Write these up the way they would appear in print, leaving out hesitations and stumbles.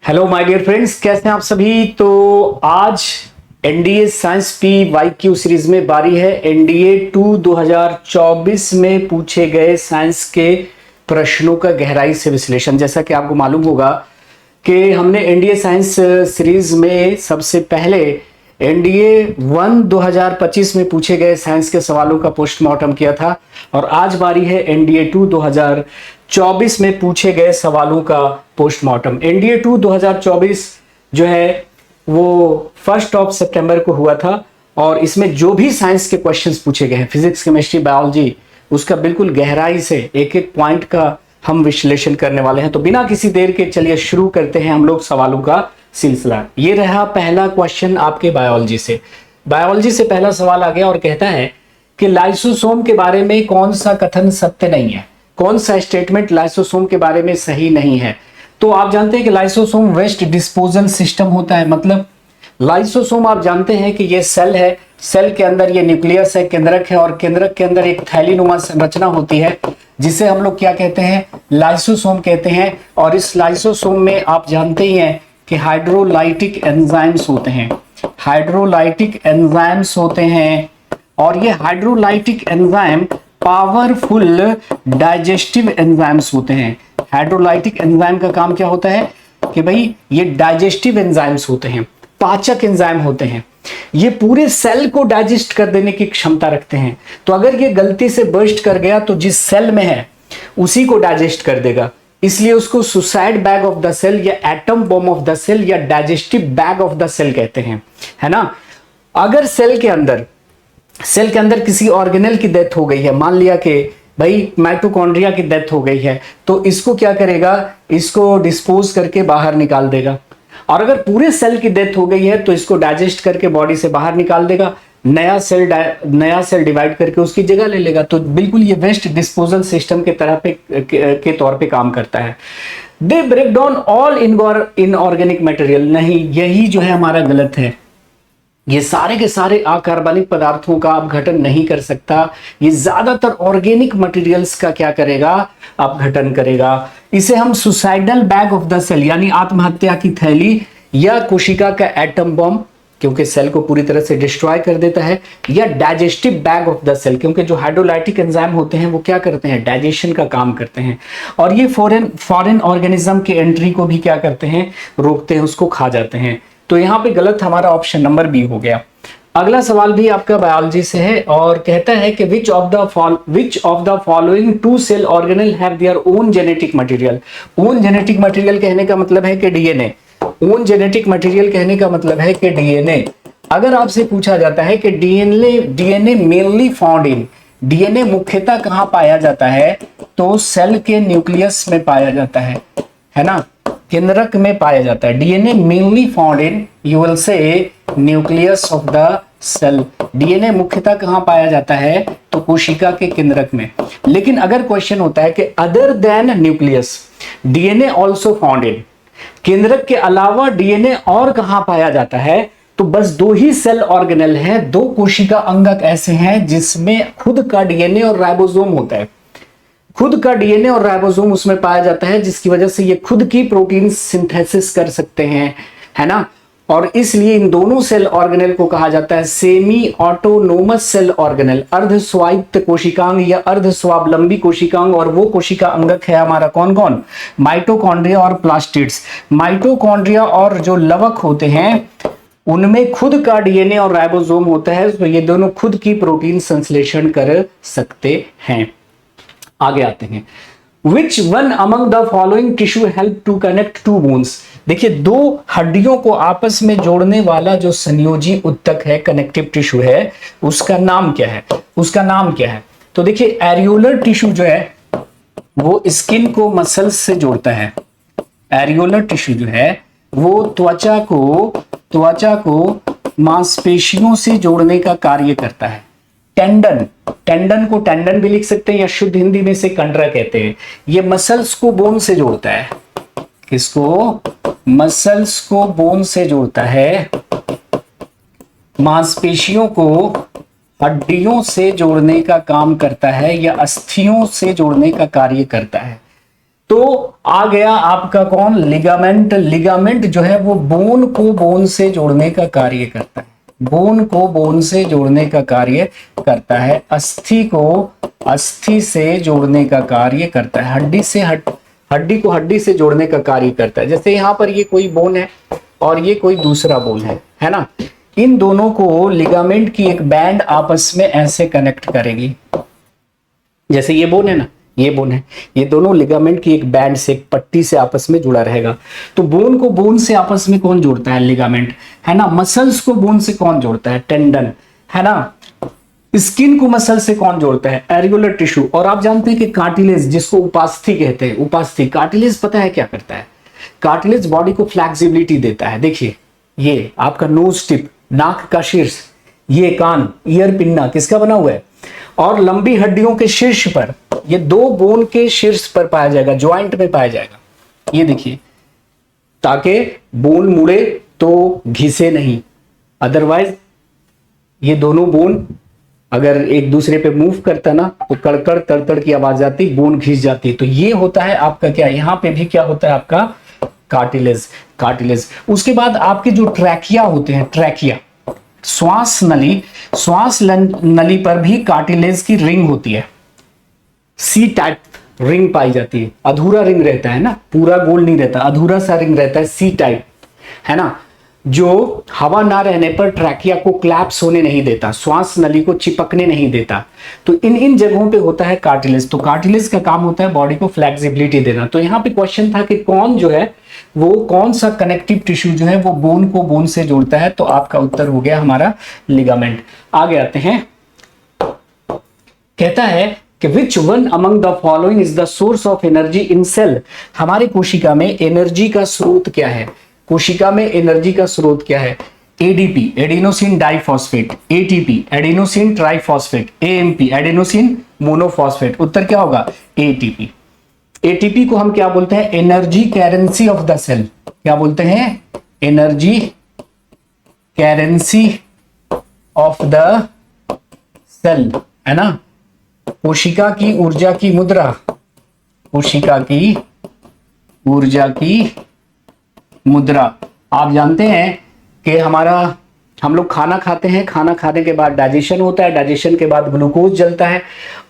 Hello my dear friends, कैसे हैं आप सभी। तो आज NDA science P Y Q series में बारी है एनडीए 2 2024 में पूछे गए साइंस के प्रश्नों का गहराई से विश्लेषण। जैसा कि आपको मालूम होगा कि हमने एनडीए साइंस सीरीज में सबसे पहले एनडीए 1 2025 में पूछे गए साइंस के सवालों का पोस्टमार्टम किया था और आज बारी है एनडीए 2 2024 में पूछे गए सवालों का पोस्टमार्टम। एनडीए 2 2024 जो है वो 1 सितंबर को हुआ था और इसमें जो भी साइंस के क्वेश्चंस पूछे गए हैं, फिजिक्स, केमिस्ट्री, बायोलॉजी, उसका बिल्कुल गहराई से एक एक पॉइंट का हम विश्लेषण करने वाले हैं। तो बिना किसी देर के चलिए शुरू करते हैं हम लोग सवालों का सिलसिला। ये रहा पहला क्वेश्चन आपके बायोलॉजी से। बायोलॉजी से पहला सवाल आ गया और कहता है कि लाइसोसोम के बारे में कौन सा कथन सत्य नहीं है, कौन सा स्टेटमेंट लाइसोसोम के बारे में सही नहीं है। तो आप जानते हैं कि लाइसोसोम वेस्ट डिस्पोजल सिस्टम होता है। मतलब लाइसोसोम आप जानते हैं कि ये सेल है, सेल के अंदर ये न्यूक्लियस है, केंद्रक है और केंद्रक के अंदर एक थैलीनुमा संरचना होती है जिसे हम लोग क्या कहते हैं, लाइसोसोम कहते हैं। और इस लाइसोसोम में आप जानते ही हैं कि हाइड्रोलाइटिक एंजाइम्स होते हैं, हाइड्रोलाइटिक एंजाइम्स होते हैं और ये hydrolytic enzyme powerful digestive enzymes होते हैं। हाइड्रोलाइटिक एंजाइम का काम क्या होता है कि भाई ये डाइजेस्टिव एंजाइम्स होते हैं, पाचक एंजाइम होते हैं। ये पूरे सेल को डाइजेस्ट कर देने की क्षमता रखते हैं। तो अगर ये गलती से बर्स्ट कर गया तो जिस सेल में है उसी को डाइजेस्ट कर देगा, इसलिए उसको suicide bag of the cell या atom bomb of the cell या digestive bag of the cell कहते हैं, है ना। अगर सेल के अंदर किसी ऑर्गेनेल की डेथ हो गई है, मान लिया कि भाई माइटोकॉन्ड्रिया की डेथ हो गई है, तो इसको क्या करेगा, इसको डिस्पोज करके बाहर निकाल देगा। और अगर पूरे सेल की डेथ हो गई है तो इसको डाइजेस्ट करके बॉडी से बाहर निकाल देगा, नया सेल डिवाइड करके उसकी जगह ले लेगा। तो बिल्कुल ये वेस्ट डिस्पोजल सिस्टम के तरह के तौर पे काम करता है। They break down all inorganic material, नहीं, यही जो है हमारा गलत है। ये सारे के सारे अकार्बनिक पदार्थों का अपघटन नहीं कर सकता, ये ज्यादातर ऑर्गेनिक मटेरियल्स का क्या करेगा, अपघटन करेगा। इसे हम suicidal bag of the cell यानी आत्महत्या की थैली या कोशिका का एटम बॉम्ब, क्योंकि सेल को पूरी तरह से डिस्ट्रॉय कर देता है, या digestive bag of the cell, क्योंकि जो हाइड्रोलाइटिक एंजाइम होते हैं वो क्या करते हैं, डाइजेशन का काम करते हैं और ये फॉरेन ऑर्गेनिज्म की एंट्री को भी क्या करते हैं, रोकते हैं, उसको खा जाते हैं। तो यहाँ पे गलत हमारा ऑप्शन नंबर बी हो गया। अगला सवाल भी आपका बायोलॉजी से है और कहता है कि which of the following two cell organelle have their own genetic material. Own genetic material कहने का मतलब है कि डीएनए। ओन जेनेटिक मटेरियल कहने का मतलब है कि डीएनए। अगर आपसे पूछा जाता है कि डीएनए मेनली फाउंड इन, डीएनए मुख्यतः कहाँ पाया जाता है, तो सेल के न्यूक्लियस में पाया जाता है ना, केंद्रक में पाया जाता है। DNA mainly found in, you will see nucleus of the cell. DNA मुख्यतः कहां पाया जाता है, तो कोशिका के केंद्रक में। लेकिन अगर क्वेश्चन होता है कि other than nucleus DNA also found in, केंद्रक के अलावा डीएनए और कहां पाया जाता है, तो बस दो ही सेल ऑर्गेनेल हैं, दो कोशिका अंगक ऐसे हैं जिसमें खुद का डीएनए और राइबोसोम होता है। खुद का डीएनए और राइबोसोम उसमें पाया जाता है, जिसकी वजह से ये खुद की प्रोटीन सिंथेसिस कर सकते हैं, है ना। और इसलिए इन दोनों सेल ऑर्गेनेल को कहा जाता है सेमी ऑटोनोमस सेल ऑर्गेनेल, अर्ध स्वायत्त कोशिकांग या अर्ध स्वावलंबी कोशिकांग। और वो कोशिका अंगक है हमारा कौन कौन, माइटोकॉन्ड्रिया और प्लास्टिड्स। माइटोकॉन्ड्रिया और जो लवक होते हैं उनमें खुद का डीएनए और राइबोसोम होता है, तो ये दोनों खुद की प्रोटीन संश्लेषण कर सकते हैं। आगे आते हैं, which one among the following tissue help to connect two bones. देखिए, दो हड्डियों को आपस में जोड़ने वाला जो संयोजी उत्तक है, कनेक्टिव टिश्यू है, उसका नाम क्या है, उसका नाम क्या है। तो देखिए, एरियोलर टिश्यू जो है वो स्किन को मसल्स से जोड़ता है। एरियोलर टिश्यू जो है वो त्वचा को मांसपेशियों से जोड़ने का कार्य करता है। टेंडन को टेंडन भी लिख सकते हैं या शुद्ध हिंदी में से कंडरा कहते हैं। ये मसल्स को बोन से जोड़ता है। किसको, मसल्स को बोन से जोड़ता है, मांसपेशियों को हड्डियों से जोड़ने का काम करता है या अस्थियों से जोड़ने का कार्य करता है। तो आ गया आपका कौन, लिगामेंट। लिगामेंट जो है वो बोन को बोन से जोड़ने का कार्य करता है, बोन को बोन से जोड़ने का कार्य करता है, अस्थि को अस्थि से जोड़ने का कार्य करता है, हड्डी से हड्डी को हड्डी से जोड़ने का कार्य करता है। जैसे यहां पर ये कोई बोन है और ये कोई दूसरा बोन है ना, इन दोनों को लिगामेंट की एक बैंड आपस में ऐसे कनेक्ट करेगी। जैसे ये बोन है ना, ये बोन है, ये दोनों लिगामेंट की एक बैंड से, एक पट्टी से आपस में जुड़ा रहेगा। तो बोन को बोन से आपस में कौन जोड़ता है, लिगामेंट, है ना। मसल्स को बोन से कौन जोड़ता है, टेंडन, है ना। स्किन को मसल से कौन जोड़ता है, एरिकुलर टिश्यू। और आप जानते हैं कि कार्टिलेज, जिसको उपास्थि कहते हैं, उपास्थि, कार्टिलेज पता है क्या करता है, कार्टिलेज बॉडी को फ्लेक्सिबिलिटी देता है। देखिए ये आपका नोज टिप, नाक का शीर्ष, ये कान, ईयर पिन्ना किसका बना हुआ है, और लंबी हड्डियों के शीर्ष पर, ये दो बोन के शीर्ष पर पाया जाएगा, ज्वाइंट में पाया जाएगा। ये देखिए, ताकि बोन मुड़े तो घिसे नहीं, अदरवाइज ये दोनों बोन अगर एक दूसरे पे मूव करता ना तो कड़कड़ तड़तड़ की आवाज आती, बोन घिस जाती। तो ये होता है आपका क्या, यहां पे भी क्या होता है आपका कार्टिलेज, कार्टिलेज। उसके बाद आपके जो ट्रैकिया होते हैं, ट्रैकिया, श्वास नली, श्वास नली पर भी कार्टिलेज की रिंग होती है, सी टाइप रिंग पाई जाती है। अधूरा रिंग रहता है ना, पूरा गोल नहीं रहता, अधूरा सा रिंग रहता है, सी टाइप, है ना, जो हवा ना रहने पर ट्रैकिया को क्लैप्स होने नहीं देता, श्वास नली को चिपकने नहीं देता। तो इन जगहों पे होता है कार्टिलेज। तो कार्टिलेज का काम होता है बॉडी को फ्लेक्सिबिलिटी देना। तो यहाँ पे क्वेश्चन था कि कौन जो है वो, कौन सा कनेक्टिव टिश्यू जो है वो बोन को बोन से जोड़ता है। तो आपका उत्तर हो गया हमारा लिगामेंट। आगे आते हैं, कहता है कि which one among the following is the source of energy in cell. हमारे कोशिका में एनर्जी का स्रोत क्या है, कोशिका में एनर्जी का स्रोत क्या है, ADP, adenosine diphosphate, ATP, adenosine triphosphate, AMP, adenosine monophosphate. उत्तर क्या होगा, एटीपी। एटीपी को हम क्या बोलते हैं, energy currency of the cell. क्या बोलते हैं, energy currency of the cell, है ना। कोशिका की ऊर्जा की मुद्रा, कोशिका की ऊर्जा की मुद्रा। आप जानते हैं कि हम लोग खाना खाते हैं, खाना खाने के बाद डाइजेशन होता है, डाइजेशन के बाद ग्लूकोज जलता है,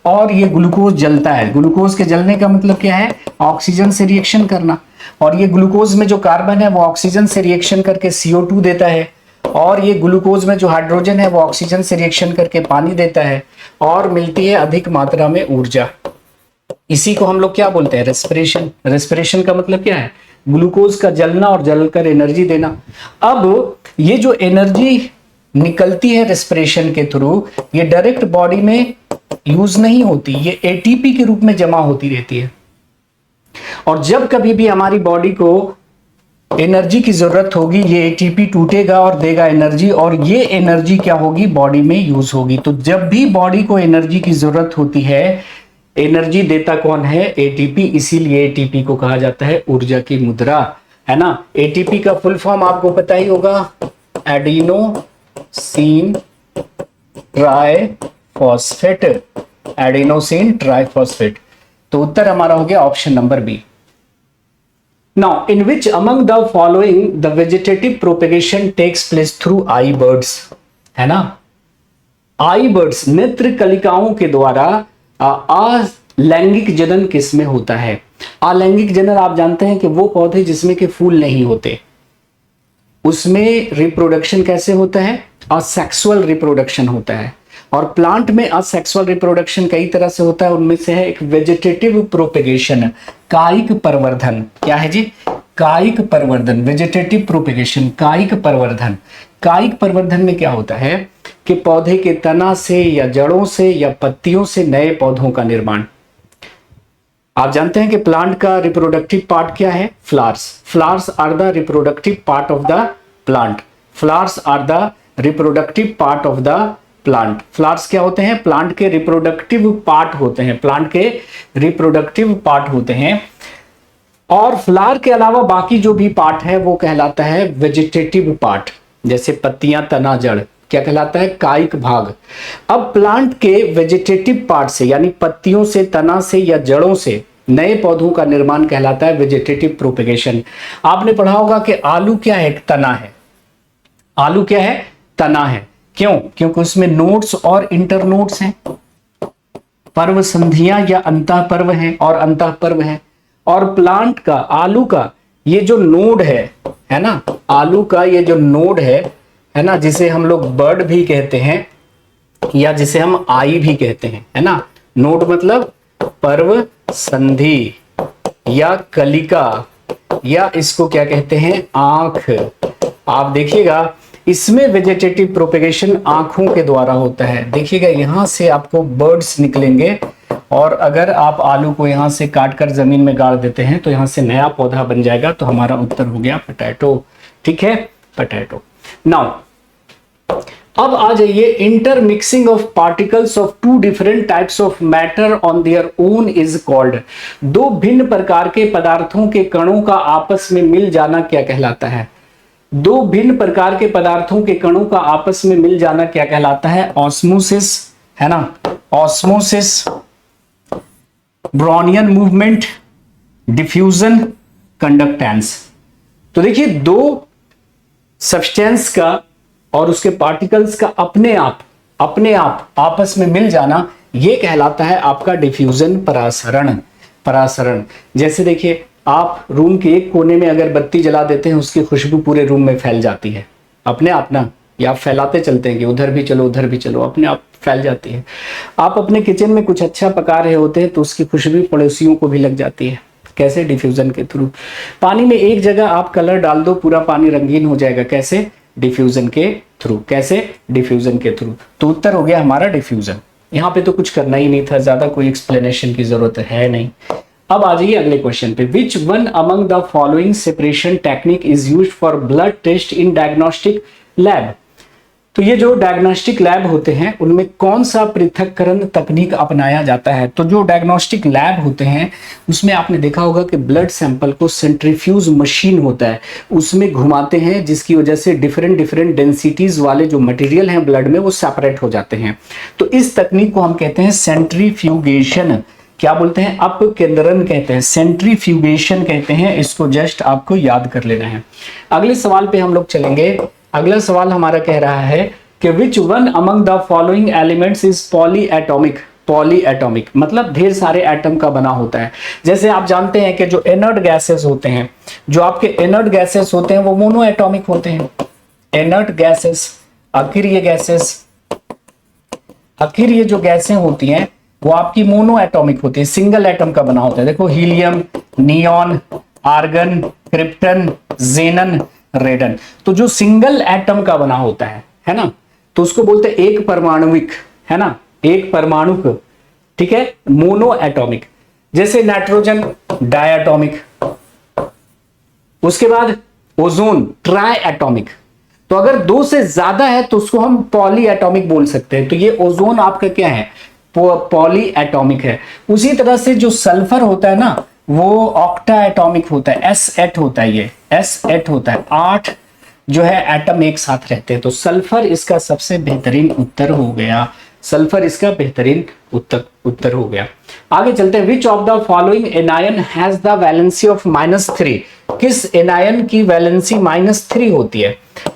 और ये ग्लूकोज जलता है, ग्लूकोज के जलने का मतलब क्या है, ऑक्सीजन से रिएक्शन करना। और ये ग्लूकोज में जो कार्बन है वो ऑक्सीजन से रिएक्शन करके CO2 देता है, और ये ग्लूकोज में जो हाइड्रोजन है वो ऑक्सीजन से रिएक्शन करके पानी देता है, और मिलती है अधिक मात्रा में ऊर्जा। इसी को हम लोग क्या बोलते हैं, रेस्पिरेशन। रेस्पिरेशन का मतलब क्या है, ग्लूकोज का जलना और जलकर एनर्जी देना। अब ये जो एनर्जी निकलती है रेस्पिरेशन के थ्रू, ये डायरेक्ट बॉडी में यूज नहीं होती, ये एटीपी के रूप में जमा होती रहती है। और जब कभी भी हमारी बॉडी को एनर्जी की जरूरत होगी, ये एटीपी टूटेगा और देगा एनर्जी, और ये एनर्जी क्या होगी, बॉडी में यूज होगी। तो जब भी बॉडी को एनर्जी की जरूरत होती है, एनर्जी देता कौन है, एटीपी। इसीलिए एटीपी को कहा जाता है ऊर्जा की मुद्रा, है ना। एटीपी का फुल फॉर्म आपको पता ही होगा, एडिनोसिन ट्राइफॉस्फेट, एडिनोसिन ट्राइफॉस्फेट। तो उत्तर हमारा हो गया option number B. Now in which among the following the vegetative propagation takes place through eye buds, है ना। आई बर्ड्स, नेत्र कलिकाओं के द्वारा अलैंगिक जनन किसमें होता है। अलैंगिक जनन आप जानते हैं कि वो पौधे जिसमें के फूल नहीं होते, उसमें रिप्रोडक्शन कैसे होता है, असेक्सुअल रिप्रोडक्शन होता है। और प्लांट में असेक्सुअल रिप्रोडक्शन कई तरह से होता है, उनमें से है एक वेजिटेटिव प्रोपेगेशन, कायिक प्रवर्धन। क्या है जी, कायिक प्रवर्धन, वेजिटेटिव प्रोपेगेशन, कायिक प्रवर्धन। कायिक प्रवर्धन में क्या होता है कि पौधे के तना से या जड़ों से या पत्तियों से नए पौधों का निर्माण। आप जानते हैं कि प्लांट का रिप्रोडक्टिव पार्ट क्या है, flowers. Flowers are the reproductive part of the plant. Flowers are the reproductive part of the plant. Flowers क्या होते हैं, प्लांट के रिप्रोडक्टिव पार्ट होते हैं, प्लांट के रिप्रोडक्टिव पार्ट होते हैं। और फ्लावर के अलावा बाकी जो भी पार्ट है वो कहलाता है वेजिटेटिव पार्ट। जैसे पत्तियां, तना, जड़, क्या कहलाता है, कायिक भाग। अब प्लांट के वेजिटेटिव पार्ट से, यानी पत्तियों से, तना से या जड़ों से नए पौधों का निर्माण कहलाता है वेजिटेटिव प्रोपेगेशन। आपने पढ़ा होगा कि आलू क्या है? एक तना है। आलू क्या है? तना है। क्यों? क्योंकि उसमें नोड्स और इंटरनोड्स हैं, पर्व संधियां या अंतःपर्व हैं और अंतःपर्व हैं। और प्लांट का, आलू का ये जो नोड है ना, आलू का ये जो नोड है ना, जिसे हम लोग बर्ड भी कहते हैं या जिसे हम आई भी कहते हैं, है ना। नोड मतलब पर्व संधि या कलिका, या इसको क्या कहते हैं? आंख। आप देखिएगा इसमें वेजिटेटिव प्रोपेगेशन आंखों के द्वारा होता है। देखिएगा यहां से आपको बर्ड्स निकलेंगे, और अगर आप आलू को यहां से काटकर जमीन में गाड़ देते हैं तो यहां से नया पौधा बन जाएगा। तो हमारा उत्तर हो गया पोटैटो। ठीक है, पोटैटो। नाउ अब आ जाइए, intermixing of particles of two different types of matter on their own is called. दो भिन्न प्रकार के पदार्थों के कणों का आपस में मिल जाना क्या कहलाता है? दो भिन्न प्रकार के पदार्थों के कणों का आपस में मिल जाना क्या कहलाता है? ऑस्मोसिस, है ना। Osmosis, Brownian movement, diffusion, conductance. तो देखिए दो सब्सटेंस का और उसके पार्टिकल्स का अपने आप आपस में मिल जाना, यह कहलाता है आपका डिफ्यूजन, परासरण। जैसे देखिए आप रूम के एक कोने में अगर बत्ती जला देते हैं, उसकी खुशबू पूरे रूम में फैल जाती है अपने आप ना, या आप फैलाते चलते हैं कि उधर भी चलो उधर भी चलो, अपने आप फैल जाती है। आप अपने किचन में कुछ अच्छा पका रहे होते हैं तो उसकी खुशबू पड़ोसियों को भी लग जाती है। कैसे? डिफ्यूजन के थ्रू। पानी में एक जगह आप कलर डाल दो, पूरा पानी रंगीन हो जाएगा। कैसे? डिफ्यूजन के थ्रू। कैसे? डिफ्यूजन के थ्रू। तो उत्तर हो गया हमारा डिफ्यूजन। यहाँ पे तो कुछ करना ही नहीं था, ज्यादा कोई एक्सप्लेनेशन की जरूरत है नहीं। अब आ जाइए अगले क्वेश्चन पे। Which one among the following separation technique is used for blood test in diagnostic lab. तो ये जो डायग्नोस्टिक लैब होते हैं उनमें कौन सा पृथक्करण तकनीक अपनाया जाता है? तो जो डायग्नोस्टिक लैब होते हैं उसमें आपने देखा होगा कि ब्लड सैंपल को सेंट्रीफ्यूज मशीन होता है, उसमें घुमाते हैं, जिसकी वजह से डिफरेंट डेंसिटीज वाले जो मटेरियल हैं ब्लड में वो सेपरेट हो जाते हैं। तो इस तकनीक को हम कहते हैं सेंट्रीफ्यूगेशन। क्या बोलते हैं? अपकेंद्रण कहते हैं, सेंट्रीफ्यूगेशन कहते हैं। इसको जस्ट आपको याद कर लेना है। अगले सवाल पे हम लोग चलेंगे। अगला सवाल हमारा कह रहा है कि which one among the following elements is polyatomic. Polyatomic मतलब ढेर सारे एटम का बना होता है। जैसे आप जानते हैं कि जो इनर्ट गैसेस होते हैं, जो आपके इनर्ट गैसेस होते हैं वो मोनोएटॉमिक होते हैं। इनर्ट गैसेस, अक्रिय गैसेस, अक्रिय जो गैसें होती हैं वो आपकी मोनो एटॉमिक होती है, सिंगल एटम का बना होता है। देखो हीलियम, नियॉन, आर्गन, क्रिप्टन, जेनन, रेडन। तो जो सिंगल एटम का बना होता है ना, तो उसको बोलते हैं एक परमाणुविक, है ना, एक परमाणुक। ठीक है, मोनो एटॉमिक। जैसे नाइट्रोजन डायटॉमिक, उसके बाद ओजोन ट्राई एटॉमिक। तो अगर दो से ज्यादा है तो उसको हम पॉली एटॉमिक बोल सकते हैं। तो ये ओजोन आपका क्या है? पॉली एटॉमिक है। उसी तरह से जो सल्फर होता है ना वो ऑक्टा एटॉमिक होता है, S8 होता है, ये S8 होता है। 8 जो है एटम एक साथ रहते हैं। तो सल्फर इसका सबसे बेहतरीन उत्तर हो गया। सल्फर इसका बेहतरीन उत्तर हो गया। आगे चलते हैं। विच of the following anion has the valency of -3। किस एनायन की वैलेंसी -3 होती है?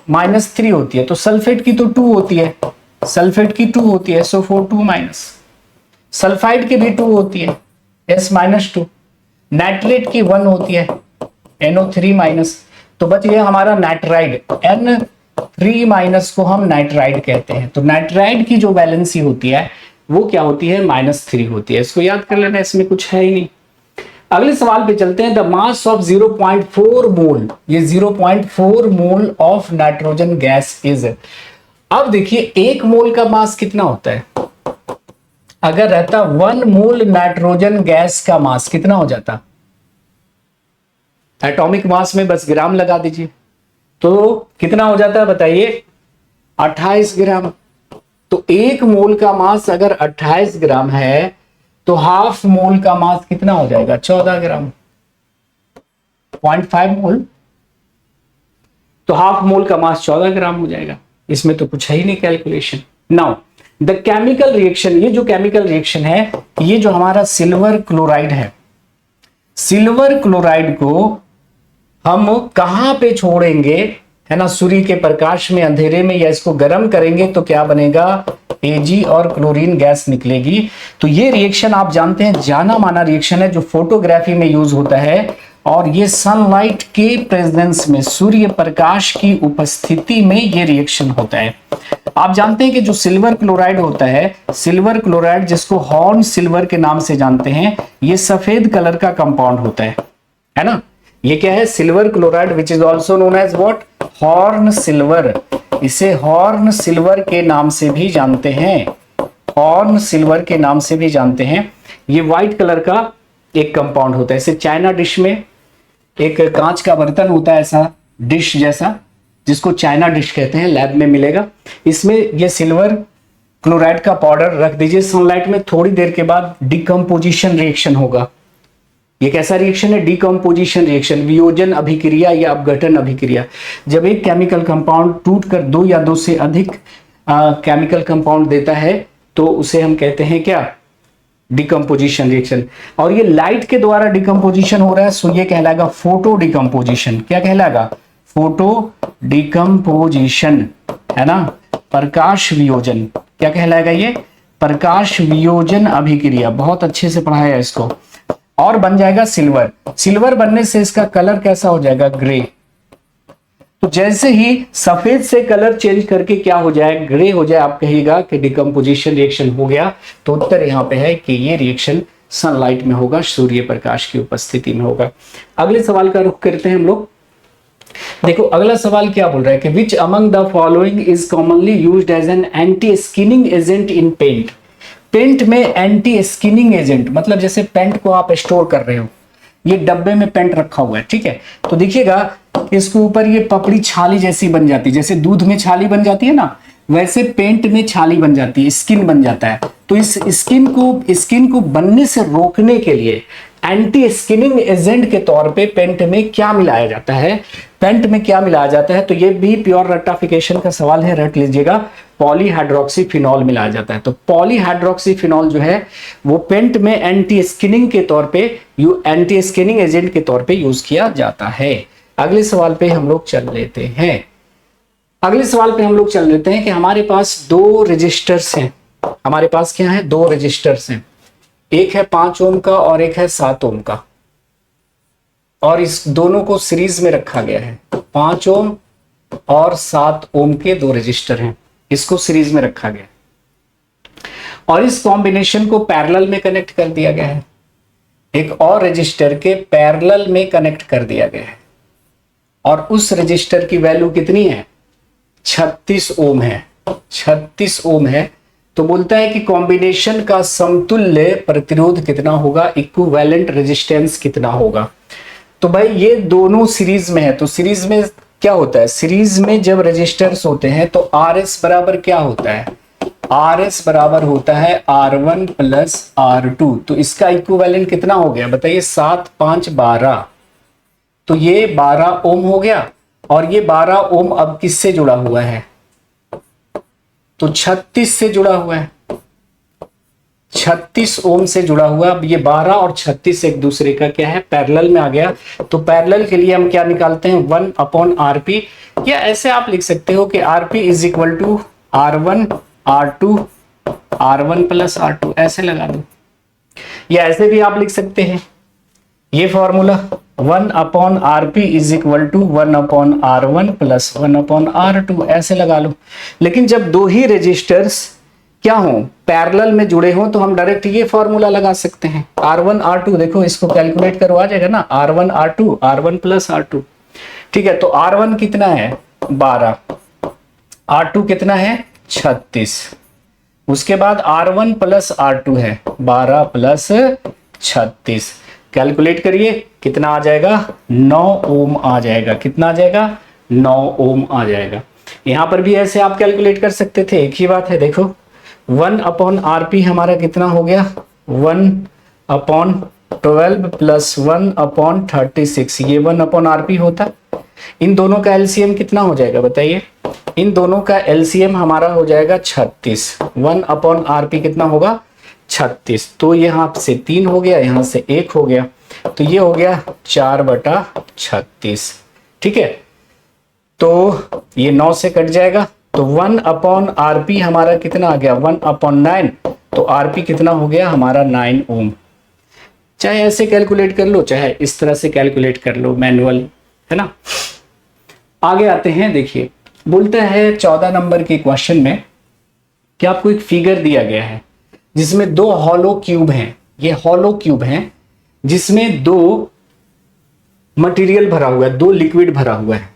-3 होती है। तो सल्फेट की तो 2 होती है, सल्फेट की 2 होती है, सो 4 2-। सल्फाइड की भी 2 होती है, S-2। नाइट्रेट की 1 होती है, NO3-। तो बच गया हमारा नाइट्राइड, N3- को हम नाइट्राइड कहते हैं। तो नाइट्राइड की जो वैलेंसी होती है वो क्या होती है? -3 होती है। इसको याद कर लेना, इसमें कुछ है ही नहीं। अगले सवाल पे चलते हैं। द मास ऑफ 0.4 मोल, ये 0.4 mole of nitrogen gas is. अब देखिए 1 मोल का मास कितना होता है? अगर रहता 1 मोल नाइट्रोजन गैस का मास कितना हो जाता? एटॉमिक मास में बस ग्राम लगा दीजिए तो कितना हो जाता है बताइए? 28 ग्राम। तो 1 मोल का मास अगर 28 ग्राम है तो हाफ मोल का मास कितना हो जाएगा? 14 ग्राम। 0.5 मोल, तो हाफ मोल का मास 14 ग्राम हो जाएगा। इसमें तो कुछ है ही नहीं calculation. Now the chemical reaction, ये जो केमिकल रिएक्शन है, ये जो हमारा सिल्वर क्लोराइड है, सिल्वर क्लोराइड को हम कहां पे छोड़ेंगे, है ना, सूर्य के प्रकाश में, अंधेरे में, या इसको गर्म करेंगे तो क्या बनेगा, Ag और क्लोरीन गैस निकलेगी। तो ये रिएक्शन आप जानते हैं जाना माना रिएक्शन है जो फोटोग्राफी में यूज होता है, और ये सनलाइट के प्रेजेंस में, सूर्य प्रकाश की उपस्थिति में ये रिएक्शन होता है। आप जानते हैं कि जो सिल्वर क्लोराइड होता है, सिल्वर क्लोराइड जिसको हॉर्न सिल्वर के नाम से जानते हैं, ये सफेद कलर का कंपाउंड होता है ना। ये क्या है, silver chloride which is also known as what, horn silver. इसे हॉर्न सिल्वर के नाम से भी जानते हैं, हॉर्न सिल्वर के नाम से भी जानते हैं। ये व्हाइट कलर का एक कंपाउंड होता है। इसे चाइना डिश में, एक कांच का बर्तन होता है ऐसा डिश जैसा, जिसको चाइना डिश कहते हैं, लैब में मिलेगा। इसमें ये सिल्वर क्लोराइड का पाउडर रख दीजिए सनलाइट में, थोड़ी देर के बाद डिकम्पोजिशन रिएक्शन होगा। ये कैसा रिएक्शन है, डिकम्पोजिशन रिएक्शन, वियोजन अभिक्रिया या अपघटन अभिक्रिया। जब एक केमिकल कंपाउंड टूटकर दो या दो से अधिक केमिकल कंपाउंड देता है तो उसे हम कहते हैं क्या, डिकम्पोजिशन रिएक्शन। और ये लाइट के द्वारा डिकम्पोजिशन हो रहा है, सो ये कहलाएगा फोटो डिकम्पोजिशन। क्या कहलाएगा, फोटो डिकम्पोजिशन, है ना, प्रकाश वियोजन। क्या कहलाएगा ये, प्रकाश वियोजन अभिक्रिया। बहुत अच्छे से पढ़ाया इसको। और बन जाएगा सिल्वर। सिल्वर बनने से इसका कलर कैसा हो जाएगा, ग्रे। तो जैसे ही सफेद से कलर चेंज करके क्या हो जाए, ग्रे हो जाए, आप कहिएगा कि डिकम्पोजिशन रिएक्शन हो गया। तो उत्तर यहां पे है कि ये रिएक्शन सनलाइट में होगा, सूर्य प्रकाश की उपस्थिति में होगा। अगले सवाल का रुख करते हैं हम लोग। देखो अगला सवाल क्या बोल रहा है कि which among the following is commonly used as an anti skinning agent in paint. Paint में एंटी स्किनिंग एजेंट मतलब जैसे पेंट को आप स्टोर कर रहे हो, ये डब्बे में पेंट रखा हुआ है, ठीक है, तो देखिएगा इसके ऊपर ये पपड़ी छाली जैसी बन जाती है, जैसे दूध में छाली बन जाती है ना, वैसे पेंट में छाली बन जाती है, स्किन बन जाता है। तो इस स्किन को बनने से रोकने के लिए एंटी स्किनिंग एजेंट के तौर पे पेंट में क्या मिलाया जाता है, पेंट में क्या मिलाया जाता है, तो ये भी प्योर रट्टाफिकेशन का सवाल है, रट लीजिएगा। पॉलीहाइड्रोक्सीफिनॉल मिलाया जाता है। तो पॉलीहाइड्रोक्सीफिनॉल जो है वो पेंट में एंटी स्किनिंग के तौर पे, एंटी स्किनिंग एजेंट के तौर पे यूज किया जाता है। अगले सवाल पे हम लोग चल लेते हैं। अगले सवाल पे हम लोग चल लेते हैं कि हमारे पास दो रजिस्टर्स हैं। हमारे पास क्या है, दो रजिस्टर्स हैं, एक है 5 ओम का और एक है 7 ओम का, और इस दोनों को सीरीज में रखा गया है। 5 ओम और 7 ओम के दो रजिस्टर हैं, इसको सीरीज में रखा गया और इस कॉम्बिनेशन को पैरेलल में कनेक्ट कर दिया गया है, एक और रजिस्टर के पैरेलल में कनेक्ट कर दिया गया है, और उस रजिस्टर की वैल्यू कितनी है, 36 ओम है। 36 ओम है। तो बोलता है कि कॉम्बिनेशन का समतुल्य प्रतिरोध कितना होगा, इक्विवेलेंट रेजिस्टेंस कितना होगा। तो भाई ये दोनों सीरीज में है, तो सीरीज में क्या होता है, सीरीज में जब रजिस्टर्स होते हैं तो RS बराबर क्या होता है, RS बराबर होता है R1 प्लस R2। तो इसका इक्विवेलेंट कितना हो गया बताइए, 7 5 12, तो ये 12 ओम हो गया, और ये 12 ओम अब किससे जुड़ा हुआ है, तो 36 से जुड़ा हुआ है, 36 ओम से जुड़ा हुआ। अब ये 12 और 36 एक दूसरे का क्या है, पैरेलल में आ गया। तो पैरेलल के लिए हम क्या निकालते हैं, 1/RP, या ऐसे आप लिख सकते हो कि RP is equal to R1 R2 R1 plus R2, ऐसे लगा दो, या ऐसे भी आप लिख सकते हैं ये formula 1/RP is equal to 1/R1 plus 1/R2, ऐसे लगा लो। लेकिन जब दो ही रजिस्टर्स क्या हो, पैरेलल में जुड़े हो, तो हम डायरेक्ट ये फॉर्मूला लगा सकते हैं, R1 R2। देखो इसको कैलकुलेट करो, आ जाएगा ना, R1 R2 R1 plus R2, ठीक है। तो R1 कितना है 12, R2 कितना है 36, उसके बाद R1 प्लस R2 है 12 प्लस 36, कैलकुलेट करिए कितना आ जाएगा, 9 ओम आ जाएगा। कितना आ जाएगा, 9 ओम आ जाएगा। यहां पर भी ऐसे आप कैलकुलेट कर सकते थे, एक ही बात है। देखो 1/RP हमारा कितना हो गया, 1/12 प्लस 1/36, ये 1/RP होता। इन दोनों का एलसीएम कितना हो जाएगा बताइए, इन दोनों का एलसीएम हमारा हो जाएगा 36। 1/RP कितना होगा 36, तो यहां से 3 हो गया, यहां से 1 हो गया। तो ये हो गया 4/36। ठीक है, तो ये 9 से कट जाएगा, तो 1/RP हमारा कितना आ गया 1/9, तो RP कितना हो गया हमारा 9 ओम। चाहे ऐसे कैलकुलेट कर लो, चाहे इस तरह से कैलकुलेट कर लो मैनुअल, है ना। आगे आते हैं, देखिए बोलता है 14 नंबर के क्वेश्चन में कि आपको एक फिगर दिया गया है जिसमें 2 हॉलो क्यूब हैं। ये हॉलो क्यूब हैं जिसमें 2 मटेरियल भरा हुआ है, 2 लिक्विड भरा हुआ है।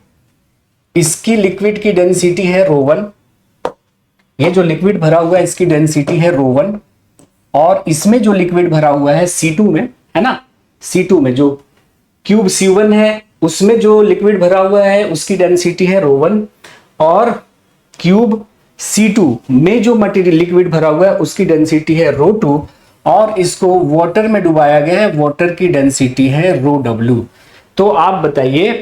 इसकी लिक्विड की डेंसिटी है ρ1, ये जो लिक्विड भरा हुआ है इसकी डेंसिटी है ρ1, और इसमें जो लिक्विड भरा हुआ है C2 में, है ना, C2 में जो क्यूब C1 है उसमें जो लिक्विड भरा हुआ है उसकी डेंसिटी है ρ1, और क्यूब C2 में जो मटेरियल लिक्विड भरा हुआ है उसकी डेंसिटी है ρ2, और इसको वाटर में डुबाया गया है, वाटर की डेंसिटी है ρw। तो आप बताइए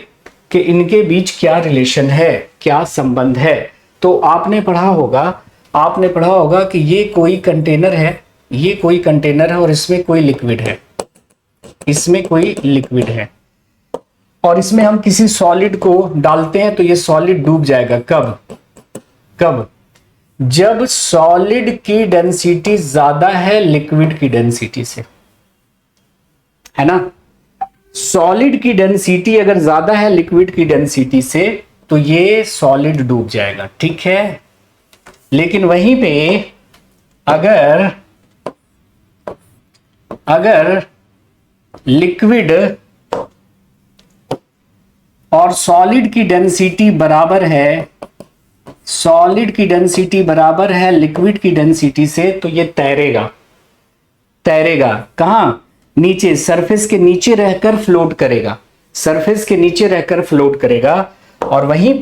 कि इनके बीच क्या रिलेशन है, क्या संबंध है। तो आपने पढ़ा होगा कि ये कोई कंटेनर है, ये कोई कंटेनर है और इसमें कोई लिक्विड है, इसमें कोई लिक्विड है, और इसमें हम किसी सॉलिड को डालते हैं तो ये सॉलिड डूब जाएगा। कब जब सॉलिड की डेंसिटी ज्यादा है लिक्विड की डेंसिटी से, है ना। सॉलिड की डेंसिटी अगर ज्यादा है लिक्विड की डेंसिटी से तो ये सॉलिड डूब जाएगा, ठीक है। लेकिन वहीं पे अगर लिक्विड और सॉलिड की डेंसिटी बराबर है, सॉलिड की डेंसिटी बराबर है लिक्विड की डेंसिटी से, तो ये तैरेगा कहां, नीचे, सरफेस के नीचे रहकर फ्लोट करेगा, सरफेस के नीचे रहकर फ्लोट करेगा। और वहीं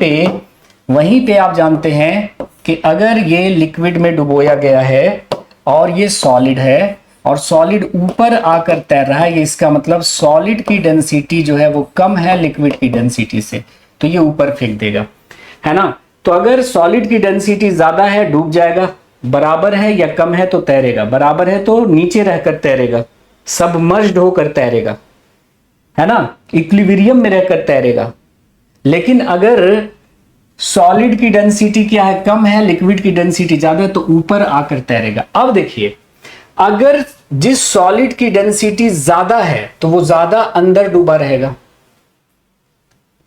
पे आप जानते हैं कि अगर ये लिक्विड में डुबोया गया है और ये सॉलिड है और सॉलिड ऊपर आकर तैर रहा है, ये इसका मतलब सॉलिड की डेंसिटी जो है वो कम है लिक्विड की डेंसिटी से, तो ये ऊपर फेंक देगा, है ना। तो अगर सॉलिड की डेंसिटी ज्यादा है डूब जाएगा, बराबर है या कम है तो तैरेगा, बराबर है तो नीचे रहकर तैरेगा, सबमर्ज्ड होकर तैरेगा, है ना, इक्विलिब्रियम में रहकर तैरेगा। लेकिन अगर सॉलिड की डेंसिटी क्या है, कम है, लिक्विड की डेंसिटी ज्यादा है, तो ऊपर आकर तैरेगा। अब देखिए, अगर जिस सॉलिड की डेंसिटी ज्यादा है तो वो ज्यादा अंदर डूबा रहेगा,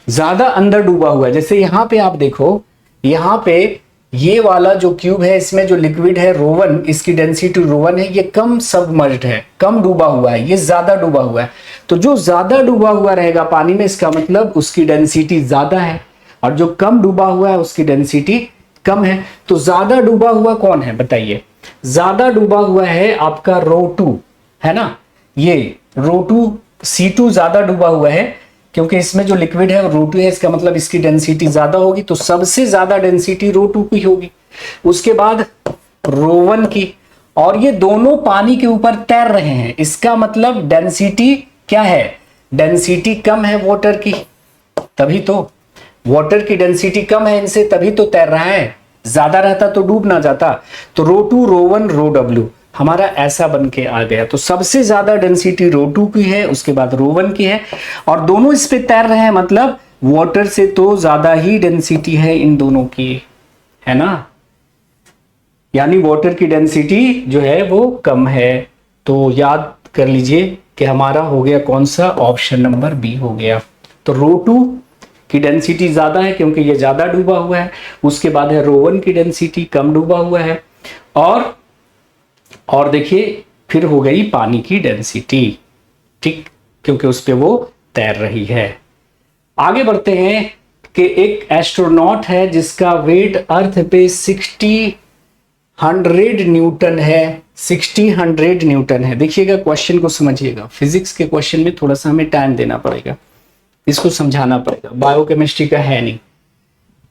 ज्यादा अंदर डूबा हुआ है। जैसे यहां पे आप देखो, यहां पे ये वाला जो क्यूब है इसमें जो लिक्विड है ρ1, इसकी डेंसिटी ρ1 है, ये कम सबमर्ज्ड है, कम डूबा हुआ है, ये ज्यादा डूबा हुआ है। तो जो ज्यादा डूबा हुआ रहेगा पानी में, इसका मतलब उसकी डेंसिटी ज्यादा है, और जो कम डूबा हुआ है उसकी डेंसिटी कम है। तो ज्यादा डूबा हुआ कौन है बताइए, ज्यादा डूबा हुआ है आपका ρ2, है ना, ये ρ2 C2 ज्यादा डूबा हुआ है, क्योंकि इसमें जो लिक्विड है ρ2 है, इसका मतलब इसकी डेंसिटी ज्यादा होगी, तो सबसे ज्यादा डेंसिटी ρ2 की होगी, उसके बाद ρ1 की, और ये दोनों पानी के ऊपर तैर रहे हैं, इसका मतलब डेंसिटी क्या है, डेंसिटी कम है वाटर की, तभी तो वाटर की डेंसिटी कम है इनसे, तभी तो तैर रहा है, ज्यादा रहता तो डूब ना जाता। तो ρ2 ρ1 ρw हमारा ऐसा बन के आ गया। तो सबसे ज्यादा डेंसिटी ρ2 की है, उसके बाद ρ1 की है, और दोनों इस पे तैर रहे हैं, मतलब वाटर से तो ज्यादा ही डेंसिटी है इन दोनों की, है ना, यानी वाटर की डेंसिटी जो है वो कम है। तो याद कर लीजिए कि हमारा हो गया कौन सा, ऑप्शन नंबर बी हो गया। तो ρ2 की डेंसिटी ज्यादा है क्योंकि ये ज्यादा डूबा हुआ है, उसके बाद है ρ1 की डेंसिटी कम डूबा हुआ है, और देखिए फिर हो गई पानी की डेंसिटी, ठीक, क्योंकि उस पे वो तैर रही है। आगे बढ़ते हैं कि एक एस्ट्रोनॉट है जिसका वेट अर्थ पे 60 न्यूटन है, 60 न्यूटन है। देखिएगा क्वेश्चन को समझिएगा, फिजिक्स के क्वेश्चन में थोड़ा सा हमें टाइम देना पड़ेगा, इसको समझाना पड़ेगा, बायोकेमिस्ट्री का है नहीं।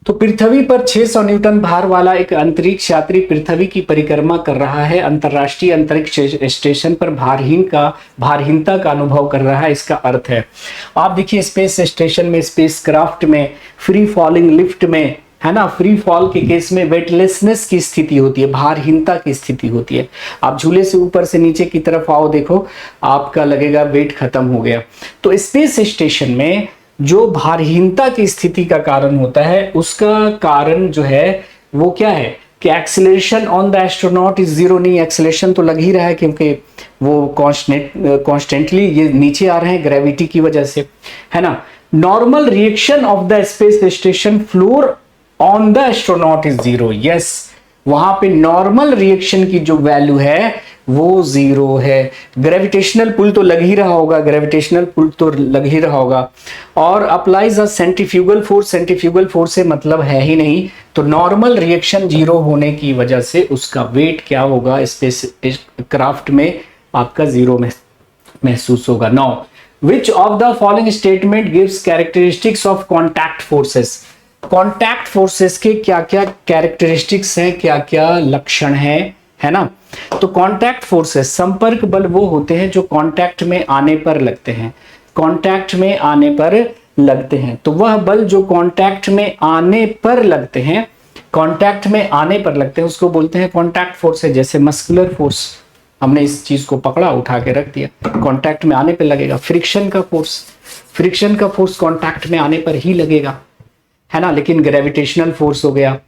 तो पृथ्वी पर 600 न्यूटन भार वाला एक अंतरिक्ष यात्री पृथ्वी की परिक्रमा कर रहा है, अंतरराष्ट्रीय अंतरिक्ष स्टेशन पर भारहीनता का अनुभव कर रहा है, इसका अर्थ है। आप देखिए स्पेस स्टेशन में, स्पेस क्राफ्ट में, फ्री फॉलिंग लिफ्ट में, है ना, फ्री फॉल के केस में वेटलेसनेस की स्थिति होती है, भारहीनता की स्थिति होती है। आप झूले से ऊपर से नीचे की तरफ आओ, देखो आपका लगेगा वेट खत्म हो गया। तो स्पेस स्टेशन में जो भारहीनता की स्थिति का कारण होता है, उसका कारण जो है वो क्या है कि acceleration on the astronaut is zero. नहीं, एक्सेलरेशन तो लग ही रहा है क्योंकि वो कॉन्स्टेंटली ये नीचे आ रहे हैं ग्रेविटी की वजह से, है ना। Normal reaction of the space station floor on the astronaut is zero. Yes, वहां पे नॉर्मल रिएक्शन की जो वैल्यू है वो जीरो है। ग्रेविटेशनल पुल तो लग ही रहा होगा, ग्रेविटेशनल पुल तो लग ही रहा होगा। और अप्लाइज अ सेंट्रीफ्यूगल फोर्स, सेंट्रीफ्यूगल फोर्स से मतलब है ही नहीं, तो नॉर्मल रिएक्शन जीरो होने की वजह से उसका वेट क्या होगा स्पेस क्राफ्ट में, आपका जीरो में महसूस होगा। Now which of the following statement gives characteristics of contact forces. Contact forces के क्या क्या कैरेक्टरिस्टिक्स हैं, क्या क्या लक्षण हैं, है ना। तो कॉन्टैक्ट फोर्सेस, संपर्क बल वो होते हैं जो कॉन्टैक्ट में आने पर लगते हैं, कॉन्टैक्ट में आने पर लगते हैं। तो वह बल जो कॉन्टैक्ट में आने पर लगते हैं, कॉन्टैक्ट में आने पर लगते हैं, उसको बोलते हैं कॉन्टैक्ट फोर्स है। जैसे मस्कुलर फोर्स, हमने इस चीज को पकड़ा उठा के रख दिया, कॉन्टैक्ट में आने पर लगेगा। फ्रिक्शन का फोर्स, फ्रिक्शन का फोर्स कॉन्टैक्ट में आने पर ही लगेगा, है ना। लेकिन ग्रेविटेशनल फोर्स हो गया,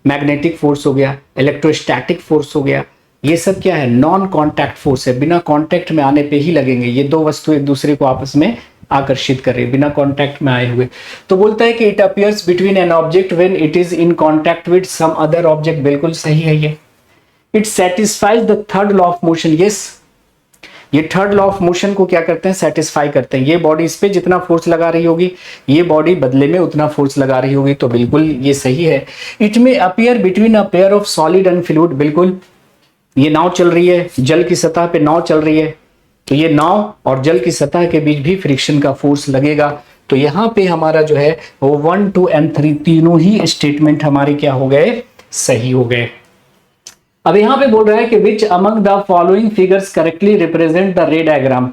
मैग्नेटिक फोर्स हो गया, इलेक्ट्रोस्टैटिक फोर्स हो गया, ये सब क्या है, नॉन कॉन्टैक्ट फोर्स है, बिना कॉन्टैक्ट में आने पे ही लगेंगे। ये दो वस्तु एक दूसरे को आपस में आकर्षित कर रही है बिना कॉन्टैक्ट में आए हुए। तो बोलता है कि it appears between an object when it is in contact with some other object. बिल्कुल सही है ये। It satisfies the third law of motion. Yes, ये थर्ड लॉ ऑफ मोशन को क्या करते हैं, सेटिस्फाई करते हैं। ये बॉडी इस पे जितना फोर्स लगा रही होगी, ये बॉडी बदले में उतना फोर्स लगा रही होगी, तो बिल्कुल ये सही है। इट में appear between a pair of solid and fluid. बिल्कुल, ये नाव चल रही है, जल की सतह पे नाव चल रही है, तो ये नाव और जल की सतह के बीच भी फ्रिक्शन का फोर्स लगेगा। तो यहां पे हमारा जो है वो 1, 2 एंड 3 तीनों ही स्टेटमेंट हमारे क्या हो गए, सही हो गए। अब यहां पे बोल रहा है कि which among the following figures correctly represent the रे डायग्राम,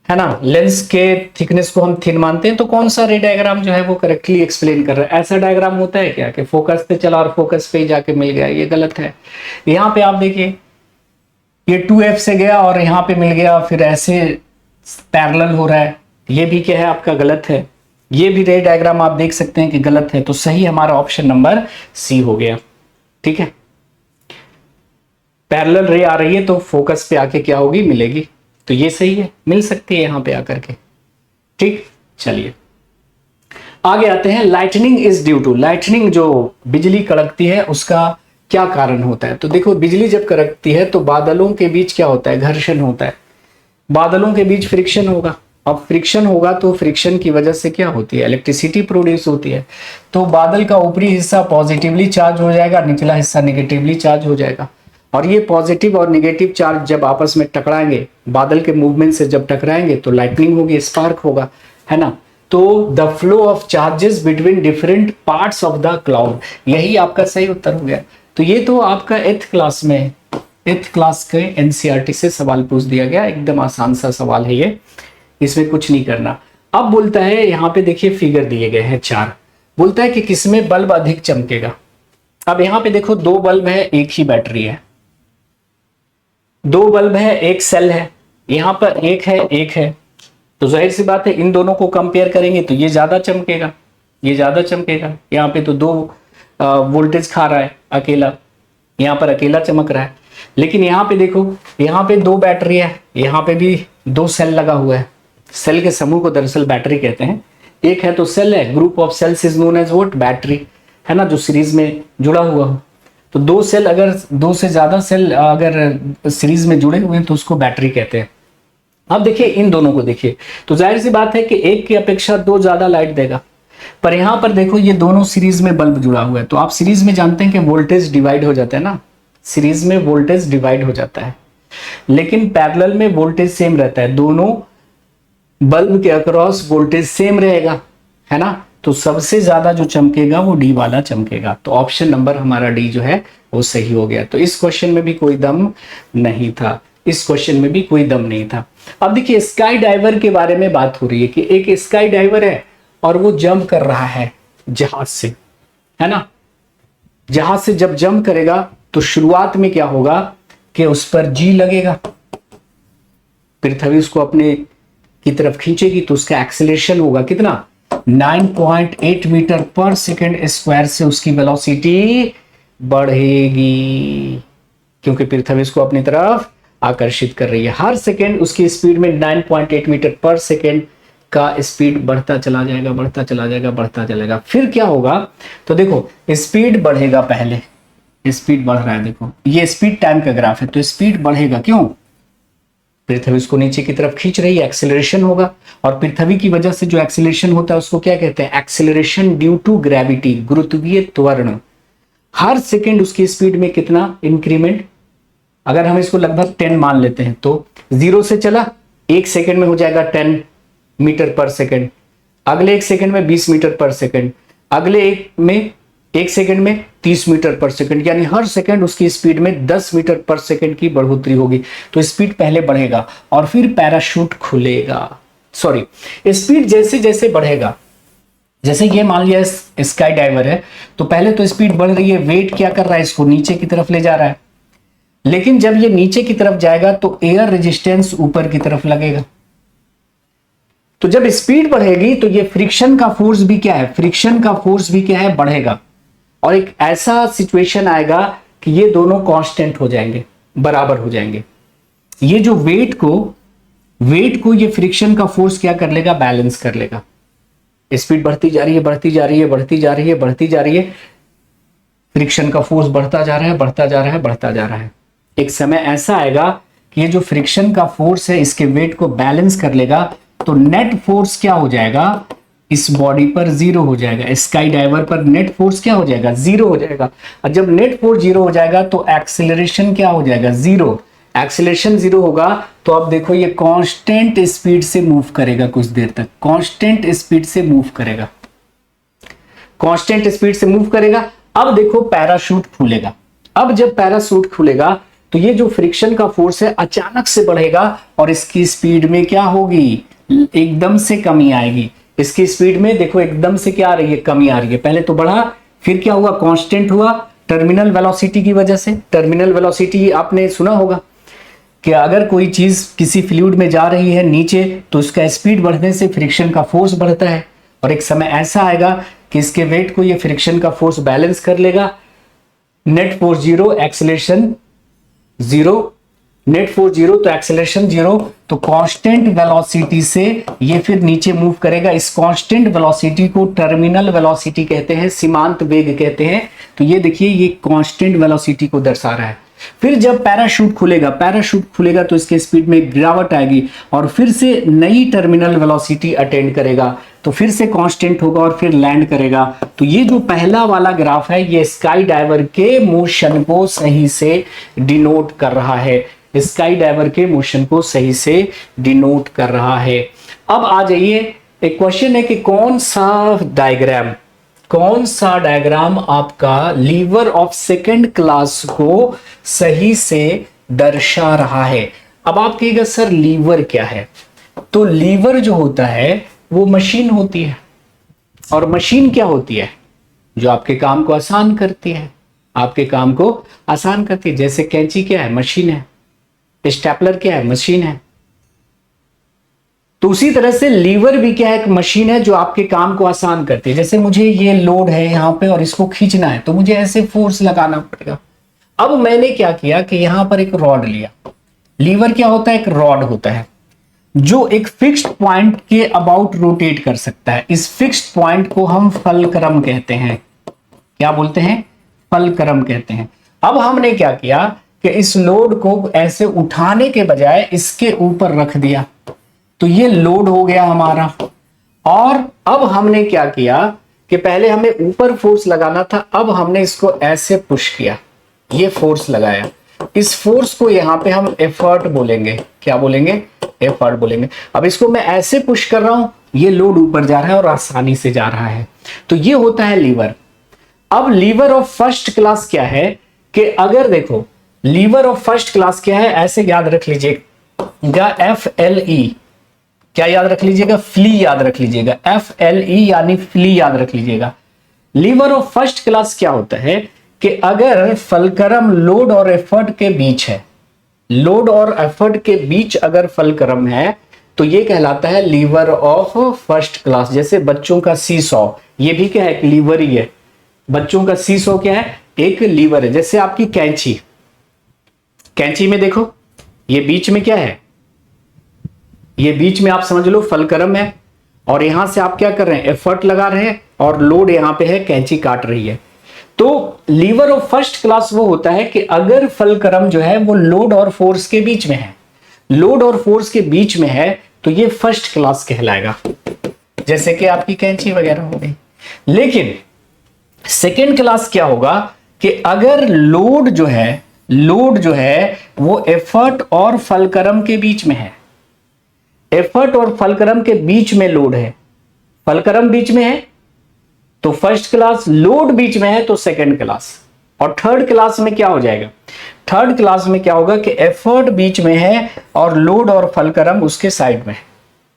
है ना। लेंस के थिकनेस को हम थिन मानते हैं, तो कौन सा रे डायग्राम जो है वो करेक्टली एक्सप्लेन कर रहा है। ऐसा डायग्राम होता है क्या कि फोकस पे चला और फोकस पे ही जाके मिल गया, ये गलत है। यहाँ पे आप देखिए, ये 2F से गया और यहाँ पे मिल गया, फिर ऐसे पैरेलल हो रहा है, ये भी क्या है आपका गलत है। ये भी रे डायग्राम आप देख सकते हैं कि गलत है। तो सही हमारा ऑप्शन नंबर सी हो गया। ठीक है, पैरेलल रे आ रही है तो फोकस पे आके क्या होगी, मिलेगी, तो ये सही है, मिल सकती है यहां पे आकर के। ठीक, चलिए आगे आते हैं। Lightning is due to, lightning जो बिजली कड़कती है उसका क्या कारण होता है। तो देखो, बिजली जब कड़कती है तो बादलों के बीच क्या होता है, घर्षण होता है, बादलों के बीच फ्रिक्शन होगा। अब फ्रिक्शन होगा तो फ्रिक्शन की वजह से क्या होती है, इलेक्ट्रिसिटी प्रोड्यूस होती है। तो बादल का ऊपरी हिस्सा पॉजिटिवली चार्ज हो जाएगा, निचला हिस्सा निगेटिवली चार्ज हो जाएगा। और ये पॉजिटिव और निगेटिव चार्ज जब आपस में टकराएंगे, बादल के मूवमेंट से जब टकराएंगे तो लाइटनिंग होगी, स्पार्क होगा, है ना। तो the flow of charges between different parts of the cloud, यही आपका सही उत्तर हो गया। तो ये तो आपका 8th क्लास में, 8th क्लास के एनसीईआरटी से सवाल पूछ दिया गया, एकदम आसान सा सवाल है ये, इसमें कुछ नहीं करना। अब बोलता है, यहाँ पे देखिए फिगर दिए गए हैं 4, बोलता है कि किसमें बल्ब अधिक चमकेगा। अब यहाँ पे देखो 2 बल्ब है, एक ही बैटरी है, 2 बल्ब है, एक सेल है, यहाँ पर एक है एक है, तो जाहिर सी बात है इन दोनों को कंपेयर करेंगे तो ये ज्यादा चमकेगा, ये ज्यादा चमकेगा। यहाँ पे तो 2 वोल्टेज खा रहा है अकेला, यहाँ पर अकेला चमक रहा है। लेकिन यहाँ पे देखो, यहाँ पे 2 बैटरी है, यहाँ पे भी 2 सेल लगा हुआ है। सेल के समूह को दरअसल बैटरी कहते हैं। एक है तो सेल है, group of cells is known as what, battery, है ना, जो सीरीज में जुड़ा हुआ हो। तो 2 सेल, अगर 2 से ज्यादा सेल अगर सीरीज में जुड़े हुए हैं तो उसको बैटरी कहते हैं। अब देखिए इन दोनों को देखिए, तो जाहिर सी बात है कि एक की अपेक्षा 2 ज्यादा लाइट देगा। पर यहां पर देखो ये दोनों सीरीज में बल्ब जुड़ा हुआ है, तो आप सीरीज में जानते हैं कि वोल्टेज डिवाइड हो जाता है ना, सीरीज में वोल्टेज डिवाइड हो जाता है। लेकिन पैरेलल में वोल्टेज सेम रहता है, दोनों बल्ब के अक्रॉस वोल्टेज सेम रहेगा, है ना। तो सबसे ज्यादा जो चमकेगा वो डी वाला चमकेगा। तो ऑप्शन नंबर हमारा डी जो है वो सही हो गया। तो इस क्वेश्चन में भी कोई दम नहीं था, इस क्वेश्चन में भी कोई दम नहीं था। अब देखिए स्काई डाइवर के बारे में बात हो रही है कि एक स्काई डाइवर है और वो जंप कर रहा है जहाज से, है ना। जहां से जब जंप करेगा तो शुरुआत में क्या होगा कि उस पर जी लगेगा, पृथ्वी उसको अपने की तरफ खींचेगी तो उसका एक्सेलरेशन होगा कितना, 9.8 मीटर पर सेकेंड स्क्वायर से उसकी वेलोसिटी बढ़ेगी, क्योंकि पृथ्वी उसको अपनी तरफ आकर्षित कर रही है। हर सेकेंड उसकी स्पीड में 9.8 मीटर पर सेकेंड का स्पीड बढ़ता चला जाएगा, बढ़ता चला जाएगा, बढ़ता चलेगा। फिर क्या होगा, तो देखो स्पीड बढ़ेगा, पहले स्पीड बढ़ रहा है, देखो ये स्पीड टाइम का ग्राफ है, तो स्पीड बढ़ेगा, क्यों, पृथ्वी उसको नीचे की तरफ खींच रही है, एक्सेलरेशन होगा। और पृथ्वी की वजह से जो एक्सेलरेशन होता है उसको क्या कहते हैं, एक्सेलरेशन ड्यू टू ग्रेविटी, गुरुत्वीय त्वरण। हर सेकेंड उसकी स्पीड में कितना इंक्रीमेंट, अगर हम इसको लगभग 10 मान लेते हैं तो 0 से चला, 1 सेकेंड में हो जाएगा 10 मीटर पर सेकेंड, अगले 1 सेकेंड में 20 मीटर पर सेकेंड, अगले एक सेकेंड में 30 मीटर पर सेकेंड, यानी हर सेकेंड उसकी स्पीड में 10 मीटर पर सेकेंड की बढ़ोतरी होगी। तो स्पीड पहले बढ़ेगा और फिर पैराशूट खुलेगा, सॉरी स्पीड जैसे जैसे बढ़ेगा, जैसे ये मान लिया स्काई डाइवर है, तो पहले तो स्पीड बढ़ रही है, वेट क्या कर रहा है, इसको नीचे की तरफ ले जा रहा है, लेकिन जब ये नीचे की तरफ जाएगा तो एयर रेजिस्टेंस ऊपर की तरफ लगेगा। तो जब स्पीड बढ़ेगी तो ये फ्रिक्शन का फोर्स भी क्या है, फ्रिक्शन का फोर्स भी क्या है, बढ़ेगा, और एक ऐसा सिचुएशन आएगा कि ये दोनों कांस्टेंट हो जाएंगे, बराबर हो जाएंगे। ये जो वेट को ये फ्रिक्शन का फोर्स क्या कर लेगा, बैलेंस कर लेगा। स्पीड बढ़ती जा रही है, बढ़ती जा रही है, बढ़ती जा रही है, बढ़ती जा रही है, फ्रिक्शन का फोर्स बढ़ता जा रहा है, बढ़ता जा रहा है, बढ़ता जा रहा है। एक समय ऐसा आएगा कि ये जो फ्रिक्शन का फोर्स है इसके वेट को बैलेंस कर लेगा, तो नेट फोर्स क्या हो जाएगा, इस बॉडी पर 0 हो जाएगा, स्काई डाइवर पर नेट फोर्स क्या हो जाएगा, 0 हो जाएगा। और जब नेट फोर्स 0 हो जाएगा तो एक्सेलरेशन क्या हो जाएगा, 0। एक्सेलरेशन 0 होगा तो अब देखो ये कांस्टेंट स्पीड से मूव करेगा, कुछ देर तक कांस्टेंट स्पीड से मूव करेगा, कांस्टेंट स्पीड से मूव करेगा। अब देखो पैराशूट खुलेगा, अब जब पैराशूट खुलेगा तो ये जो फ्रिक्शन का फोर्स है अचानक से बढ़ेगा और इसकी स्पीड में क्या होगी, एकदम से कमी आएगी। इसकी स्पीड में देखो एकदम से क्या आ रही है, कमी आ रही है। पहले तो बढ़ा, फिर क्या हुआ, कांस्टेंट हुआ, टर्मिनल वेलोसिटी की वजह से। टर्मिनल वेलोसिटी आपने सुना होगा कि अगर कोई चीज किसी फ्लूइड में जा रही है नीचे तो उसका स्पीड बढ़ने से फ्रिक्शन का फोर्स बढ़ता है, और एक समय ऐसा आएगा कि इसके वेट को ये फ्रिक्शन का फोर्स बैलेंस कर लेगा। Net force 0, acceleration 0, net force 0 तो एक्सेलरेशन 0, तो कांस्टेंट वेलोसिटी से ये फिर नीचे मूव करेगा। इस कांस्टेंट वेलोसिटी को टर्मिनल वेलोसिटी कहते हैं, सीमांत वेग कहते हैं। तो ये देखिए ये कांस्टेंट वेलोसिटी को दर्शा रहा है। फिर जब पैराशूट खुलेगा तो इसके स्पीड में गिरावट आएगी और फिर से नई टर्मिनल वेलोसिटी अटेंड करेगा, तो फिर से कांस्टेंट होगा और फिर लैंड करेगा। तो ये जो पहला वाला ग्राफ है ये स्काई डाइवर के मोशन को सही से डिनोट कर रहा है, स्काई डाइवर के मोशन को सही से डिनोट कर रहा है। अब आ जाइए, एक क्वेश्चन है कि कौन सा डायग्राम आपका लीवर ऑफ सेकंड क्लास को सही से दर्शा रहा है। अब आप कहिएगा सर लीवर क्या है, तो लीवर जो होता है वो मशीन होती है, और मशीन क्या होती है, जो आपके काम को आसान करती है, आपके काम को आसान करती है। जैसे कैंची क्या है, मशीन है, स्टेपलर क्या है, मशीन है। तो उसी तरह से लीवर भी क्या है, एक मशीन है जो आपके काम को आसान करती है। जैसे मुझे ये लोड है यहाँ पे और इसको खींचना है तो मुझे ऐसे फोर्स लगाना पड़ेगा। अब मैंने क्या किया कि यहां पर एक रॉड लिया। लीवर क्या होता है, एक रॉड होता है जो एक फिक्स्ड पॉइंट के अबाउट रोटेट कर सकता है। इस फिक्स्ड पॉइंट को हम फलक्रम कहते हैं। क्या बोलते हैं, फलक्रम कहते हैं। अब हमने क्या किया कि इस लोड को ऐसे उठाने के बजाय इसके ऊपर रख दिया, तो ये लोड हो गया हमारा। और अब हमने क्या किया कि पहले हमें ऊपर फोर्स लगाना था, अब हमने इसको ऐसे पुश किया, ये फोर्स लगाया। इस फोर्स को यहां पे हम एफर्ट बोलेंगे। क्या बोलेंगे, एफर्ट बोलेंगे। अब इसको मैं ऐसे पुश कर रहा हूं, ये लोड ऊपर जा रहा है और आसानी से जा रहा है। तो ये होता है लीवर। अब लीवर ऑफ फर्स्ट क्लास क्या है कि अगर देखो लीवर ऑफ फर्स्ट क्लास क्या है, ऐसे याद रख लीजिएगा, FLE। क्या याद रख लीजिएगा, फ्ली याद रख लीजिएगा, FLE यानी फ्ली याद रख लीजिएगा। लीवर ऑफ फर्स्ट क्लास क्या होता है कि अगर फलक्रम लोड और एफर्ट के बीच है, लोड और एफर्ट के बीच अगर फलक्रम है तो ये कहलाता है लीवर ऑफ फर्स्ट क्लास। जैसे बच्चों का सीसॉ, ये भी क्या है, एक लीवर ही है। बच्चों का सीसॉ क्या है, एक लीवर है। जैसे आपकी कैंची, कैंची में देखो ये बीच में क्या है, ये बीच में आप समझ लो फलक्रम है, और यहां से आप क्या कर रहे हैं, एफर्ट लगा रहे हैं, और लोड यहां पे है, कैंची काट रही है। तो लीवर ऑफ फर्स्ट क्लास वो होता है कि अगर फलक्रम जो है वो लोड और फोर्स के बीच में है, लोड और फोर्स के बीच में है तो ये फर्स्ट क्लास कहलाएगा, जैसे कि आपकी कैंची वगैरह हो गई। लेकिन सेकेंड क्लास क्या होगा कि अगर लोड जो है, लोड जो है वो एफर्ट और फलक्रम के बीच में है, एफर्ट और फलक्रम के बीच में लोड है, फलक्रम बीच में है तो फर्स्ट क्लास, लोड बीच में है तो सेकंड क्लास। और थर्ड क्लास में क्या हो जाएगा, थर्ड क्लास में क्या होगा कि एफर्ट बीच में है और लोड और फलक्रम उसके साइड में है,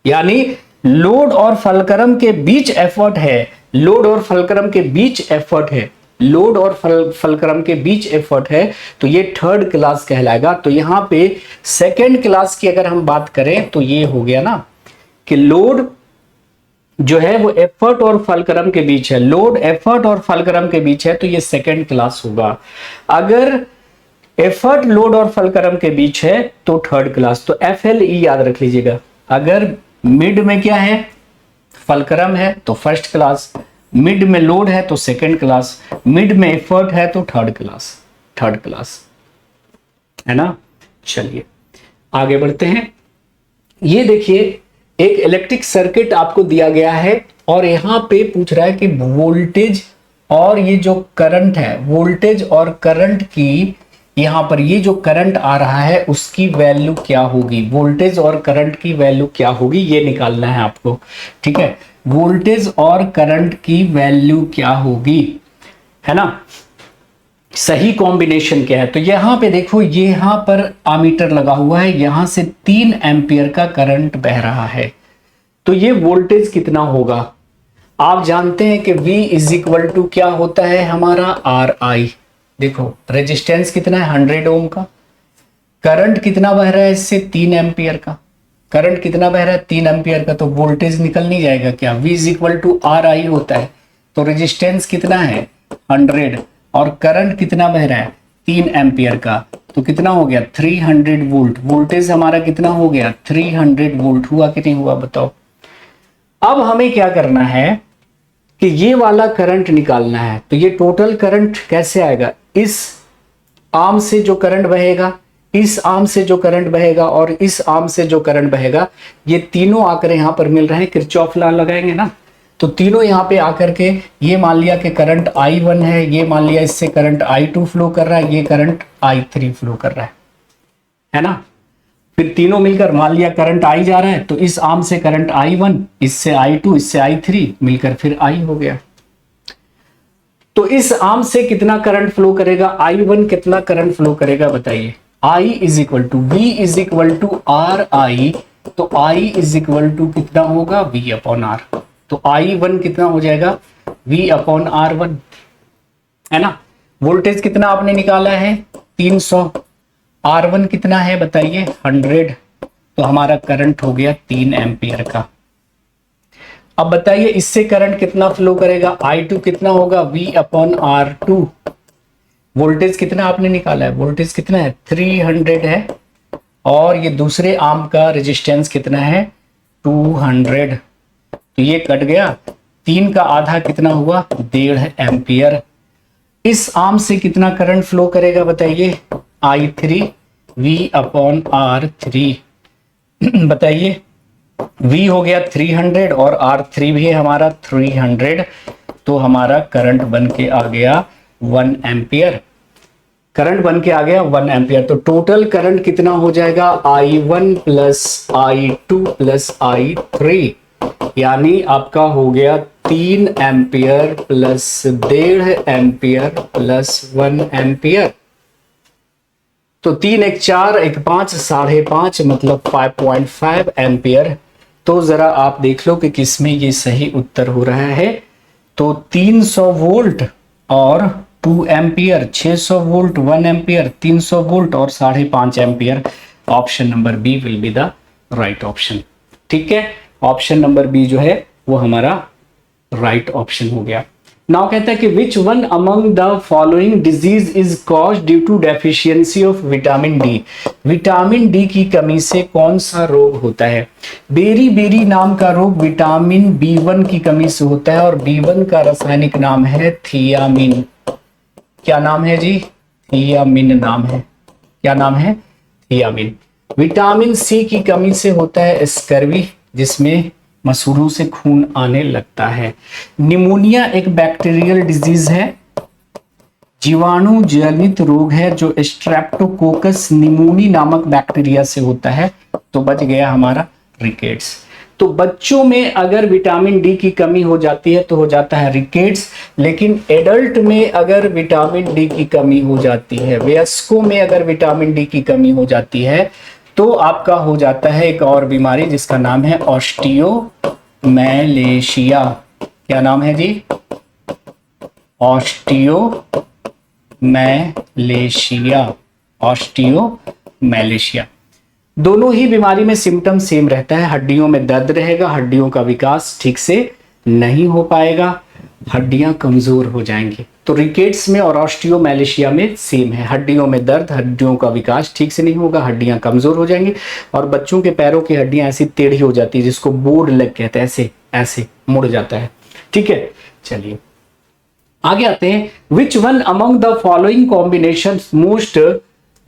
यानी लोड और फलक्रम के बीच एफर्ट है, लोड और फलक्रम के बीच एफर्ट है, लोड और फलक्रम के बीच एफर्ट है, तो ये थर्ड क्लास कहलाएगा। तो यहां पे सेकंड क्लास की अगर हम बात करें तो ये हो गया ना कि लोड जो है वो एफर्ट और फलक्रम के बीच है, लोड एफर्ट और फलक्रम के बीच है तो ये सेकंड क्लास होगा। अगर एफर्ट लोड और फलक्रम के बीच है तो थर्ड क्लास। तो FLE याद रख लीजिएगा, अगर मिड में क्या है, फलक्रम है तो फर्स्ट क्लास, मिड में लोड है तो सेकंड क्लास, मिड में एफर्ट है तो थर्ड क्लास, थर्ड क्लास है ना। चलिए आगे बढ़ते हैं। ये देखिए एक इलेक्ट्रिक सर्किट आपको दिया गया है और यहां पे पूछ रहा है कि वोल्टेज और ये जो करंट है, वोल्टेज और करंट की, यहां पर ये जो करंट आ रहा है उसकी वैल्यू क्या होगी, वोल्टेज और करंट की वैल्यू क्या होगी ये निकालना है आपको, ठीक है। वोल्टेज और करंट की वैल्यू क्या होगी, है ना, सही कॉम्बिनेशन क्या है। तो यहां पे देखो, यहां पर एमीटर लगा हुआ है, यहां से 3 एम्पियर का करंट बह रहा है, तो ये वोल्टेज कितना होगा। आप जानते हैं कि V इज इक्वल टू क्या होता है हमारा RI। देखो रेजिस्टेंस कितना है 100 ओम का, करंट कितना बह रहा है इससे 3 एम्पियर का, करंट कितना बह रहा है 3 एम्पियर का, तो वोल्टेज निकल नहीं जाएगा क्या, V is equal to RI होता है। तो रेजिस्टेंस कितना है 100 और करंट कितना बह रहा है 3 एम्पियर का, तो कितना हो गया 300 वोल्ट। वोल्टेज हमारा कितना हो गया 300 वोल्ट, हुआ कि नहीं हुआ बताओ। अब हमें क्या करना है कि ये वाला करंट निकालना है। तो ये टोटल करंट कैसे आएगा, इस आर्म से जो करंट बहेगा, इस आर्म से जो करंट बहेगा और इस आर्म से जो करंट बहेगा, ये तीनों आकर यहां पर मिल रहे हैं, किरचॉफ लॉ लगाएंगे ना, तो तीनों यहां पे आकर के ये मान लिया कि करंट I1 है, ये मान लिया इससे करंट I2 फ्लो कर रहा है, ये करंट I3 फ्लो कर रहा है ना। फिर तीनों मिलकर मान लिया करंट I जा रहा है, तो इस आर्म से करंट I1, इससे I2, इससे I3 मिलकर फिर I हो गया। तो इस आर्म से कितना करंट फ्लो करेगा, I1 कितना करंट फ्लो करेगा बताइए। I is equal to V is equal to RI, तो I इज इक्वल टू कितना होगा V अपॉन R। तो I1 कितना हो जाएगा V अपॉन R1, है ना। वोल्टेज कितना आपने निकाला है 300, R1 कितना है बताइए 100, तो हमारा करंट हो गया 3 एम्पियर का। अब बताइए इससे करंट कितना फ्लो करेगा, I2 कितना होगा V अपॉन R2। वोल्टेज कितना आपने निकाला है, वोल्टेज कितना है 300 है, और ये दूसरे आर्म का रेजिस्टेंस कितना है 200, तो ये कट गया, 3 का आधा कितना हुआ 1.5 एम्पियर। इस आर्म से कितना करंट फ्लो करेगा बताइए I3 V अपॉन R3। बताइए V हो गया 300 और R3 भी है हमारा 300, तो हमारा करंट बन के आ गया 1 एम्पियर, करंट बन के आ गया 1 एम्पियर। तो टोटल करंट कितना हो जाएगा I1 plus I2 plus I3, यानी आपका हो गया 3 ampere plus 1.5 ampere plus 1 ampere. तो 3 1 4 1 5 5.5 मतलब 5.5 एम्पियर। तो जरा आप देख लो कि किसमें ये सही उत्तर हो रहा है। तो 300 वोल्ट और 2 एम्पियर, 600 वोल्ट, 1 एम्पियर, 300 वोल्ट और 5.5 ampere. Option number B will be the right option. ठीक है, ऑप्शन नंबर बी जो है वो हमारा राइट ऑप्शन हो गया। नाउ कहता है कि which one among the following disease is cause due to deficiency of vitamin D. Vitamin D की कमी से कौन सा रोग होता है? बेरी बेरी नाम का रोग विटामिन B1 की कमी से होता है और B1 का रासायनिक नाम है थियामिन। क्या नाम है जी? थियामिन नाम है। क्या नाम है? थियामिन। विटामिन सी की कमी से होता है स्कर्वी, जिसमें मसूड़ों से खून आने लगता है। निमोनिया एक बैक्टीरियल डिजीज है, जीवाणु जनित रोग है जो स्ट्रेप्टोकोकस निमोनी नामक बैक्टीरिया से होता है। तो बच गया हमारा रिकेट्स। तो बच्चों में अगर विटामिन डी की कमी हो जाती है तो हो जाता है रिकेट्स, लेकिन एडल्ट में अगर विटामिन डी की कमी हो जाती है, वयस्कों में अगर विटामिन डी की कमी हो जाती है तो आपका हो जाता है एक और बीमारी जिसका नाम है ऑस्टियोमैलेशिया। क्या नाम है जी? ऑस्टियोमैलेशिया। ऑस्टियोमैलेशिया। दोनों ही बीमारी में सिम्टम सेम रहता है, हड्डियों में दर्द रहेगा, हड्डियों का विकास ठीक से नहीं हो पाएगा, हड्डियां कमजोर हो जाएंगी। तो रिकेट्स में और ऑस्टियोमैलेशिया में सेम है, हड्डियों में दर्द, हड्डियों का विकास ठीक से नहीं होगा, हड्डियां कमजोर हो जाएंगी और बच्चों के पैरों की हड्डियां ऐसी टेढ़ी हो जाती है जिसको बोर्ड लेग कहते हैं, ऐसे ऐसे मुड़ जाता है। ठीक है, चलिए आगे आते हैं। Which one among the following combination most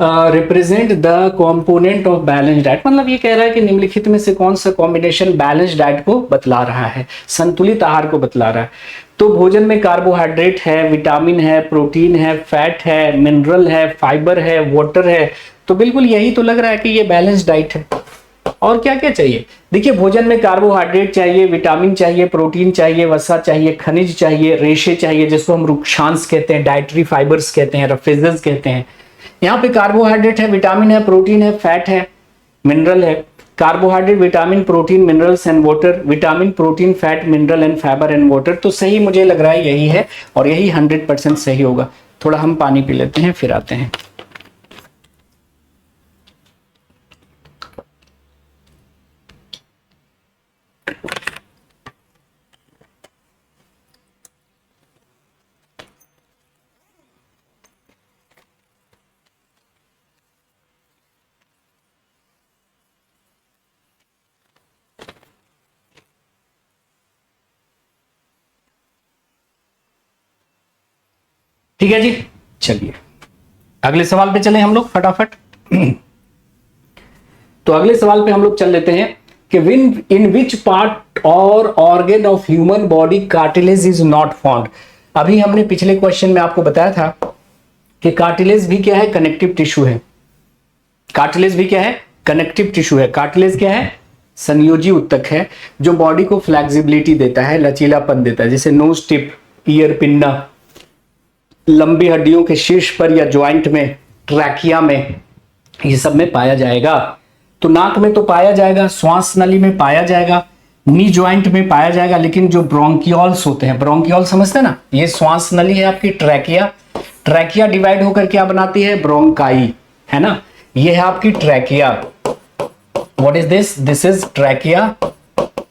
represent the component of balance diet. मतलब ये कह रहा है कि निम्नलिखित में से कौन सा कॉम्बिनेशन बैलेंस डाइट को बतला रहा है, संतुलित आहार को बतला रहा है। तो भोजन में कार्बोहाइड्रेट है, विटामिन है, प्रोटीन है, फैट है, मिनरल है, फाइबर है, वाटर है। तो बिल्कुल यही तो लग रहा है कि ये बैलेंस डाइट है। और क्या क्या चाहिए? देखिए, भोजन में कार्बोहाइड्रेट चाहिए, विटामिन चाहिए, प्रोटीन चाहिए, वसा चाहिए, खनिज चाहिए, रेशे चाहिए जिसको हम रुक्षांश कहते हैं, डाइटरी फाइबर्स कहते हैं, रफेजेस कहते हैं। यहाँ पे कार्बोहाइड्रेट है, विटामिन है, प्रोटीन है, फैट है, मिनरल है। Carbohydrate, vitamin, protein, minerals and water. Vitamin, protein, fat, mineral and fibre and water. तो सही मुझे लग रहा है यही है और यही 100% सही होगा। थोड़ा हम पानी पी लेते हैं फिर आते हैं। ठीक है जी, चलिए अगले सवाल पे चले हम लोग फटाफट। तो अगले सवाल पे हम लोग चल लेते हैं कि इन विच पार्ट और organ of human body cartilage is not found. अभी हमने पिछले क्वेश्चन में आपको बताया था कि कार्टिलेज भी क्या है? कनेक्टिव टिश्यू है। कार्टिलेज भी क्या है? कनेक्टिव टिश्यू है। कार्टिलेज क्या है? संयोजी उत्तक है जो बॉडी को फ्लेक्सिबिलिटी देता है, लचीलापन देता है। जैसे नोज टिप, ईयर पिंडा, लंबी हड्डियों के शीर्ष पर या ज्वाइंट में, ट्रैकिया में, ये सब में पाया जाएगा। तो नाक में तो पाया जाएगा, श्वास नली में पाया जाएगा, नी ज्वाइंट में पाया जाएगा, लेकिन जो ब्रोंकियोल्स होते हैं, ब्रोंकियोल समझते हैं ना, ये श्वास नली है आपकी, ट्रैकिया। ट्रैकिया डिवाइड होकर क्या बनाती है? ब्रोंकाई, है ना। ये है आपकी trachea. What is this? This is trachea,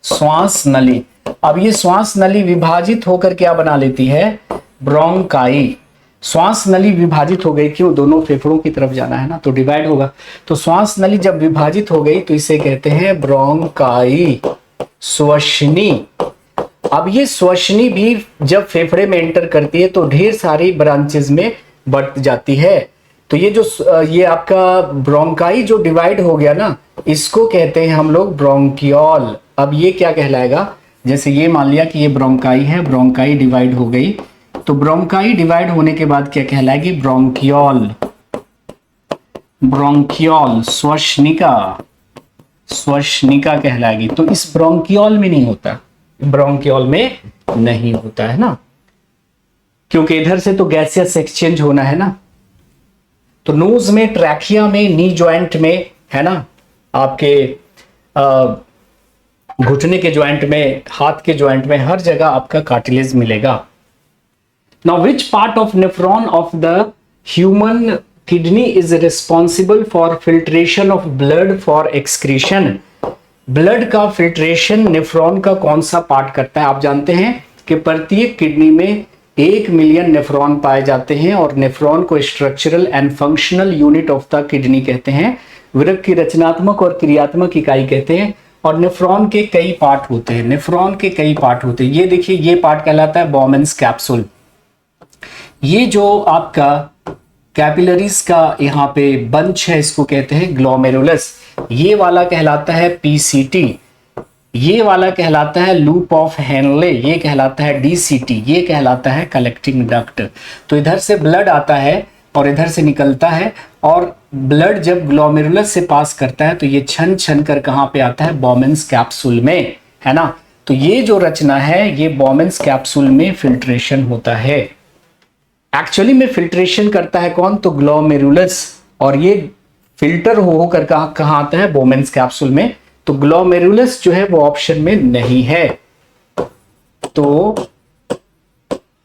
श्वास नली। अब ये श्वास नली विभाजित होकर क्या बना लेती है? ब्रोंकाई। श्वास नली विभाजित हो गई, क्यों? दोनों फेफड़ों की तरफ जाना है ना, तो डिवाइड होगा। तो श्वास नली जब विभाजित हो गई तो इसे कहते हैं ब्रोंकाई, श्वसनी। अब ये श्वसनी भी जब फेफड़े में एंटर करती है तो ढेर सारी ब्रांचेस में बढ़ जाती है। तो ये आपका ब्रोंकाई जो डिवाइड हो गया ना, इसको कहते हैं हम लोग ब्रोंकियोल। अब ये क्या कहलाएगा? जैसे ये मान लिया कि ये ब्रोंकाई है, ब्रोंकाई डिवाइड हो गई, तो ब्रोंकाई डिवाइड होने के बाद क्या कहलाएगी? ब्रोंकियोल। ब्रोंकियोल, श्वसनिका, श्वसनिका कहलाएगी। तो इस ब्रोंकियोल में नहीं होता, ब्रोंकियोल में नहीं होता है ना, क्योंकि इधर से तो गैसियस एक्सचेंज होना है ना। तो नोज में, ट्रैकिया में, नी ज्वाइंट में, है ना, आपके घुटने के ज्वाइंट में, हाथ के ज्वाइंट में, हर जगह आपका कार्टिलेज मिलेगा। Now which part of nephron of the human kidney is responsible for filtration of blood for excretion. Blood का फिल्ट्रेशन नेफ्रॉन का कौन सा पार्ट करता है? आप जानते हैं कि प्रत्येक किडनी में 1 मिलियन नेफ्रॉन पाए जाते हैं और नेफ्रॉन को structural and functional unit of the kidney कहते हैं, वृक्क की रचनात्मक और क्रियात्मक इकाई कहते हैं। और नेफ्रॉन के कई पार्ट होते हैं, नेफ्रॉन के कई पार्ट होते हैं। ये देखिए, ये पार्ट कहलाता है बोमेन्स कैप्सूल। ये जो आपका कैपिलरीज का यहाँ पे बंच है, इसको कहते हैं ग्लोमेरुलस। ये वाला कहलाता है पीसीटी, ये वाला कहलाता है लूप ऑफ हेनले, ये कहलाता है डीसीटी, ये कहलाता है कलेक्टिंग डक्ट। तो इधर से ब्लड आता है और इधर से निकलता है, और ब्लड जब ग्लोमेरुलस से पास करता है तो ये छन छन कर कहाँ पे आता है? बोमेन्स कैप्सूल में, है ना। तो ये जो रचना है ये बोमेन्स कैप्सूल में फिल्ट्रेशन होता है। एक्चुअली में फिल्ट्रेशन करता है कौन? तो ग्लोमेरुलस, और ये फिल्टर होकर कहाँ आता है? बोमेन्स कैप्सूल में। तो ग्लोमेरुलस जो है वो ऑप्शन में नहीं है, तो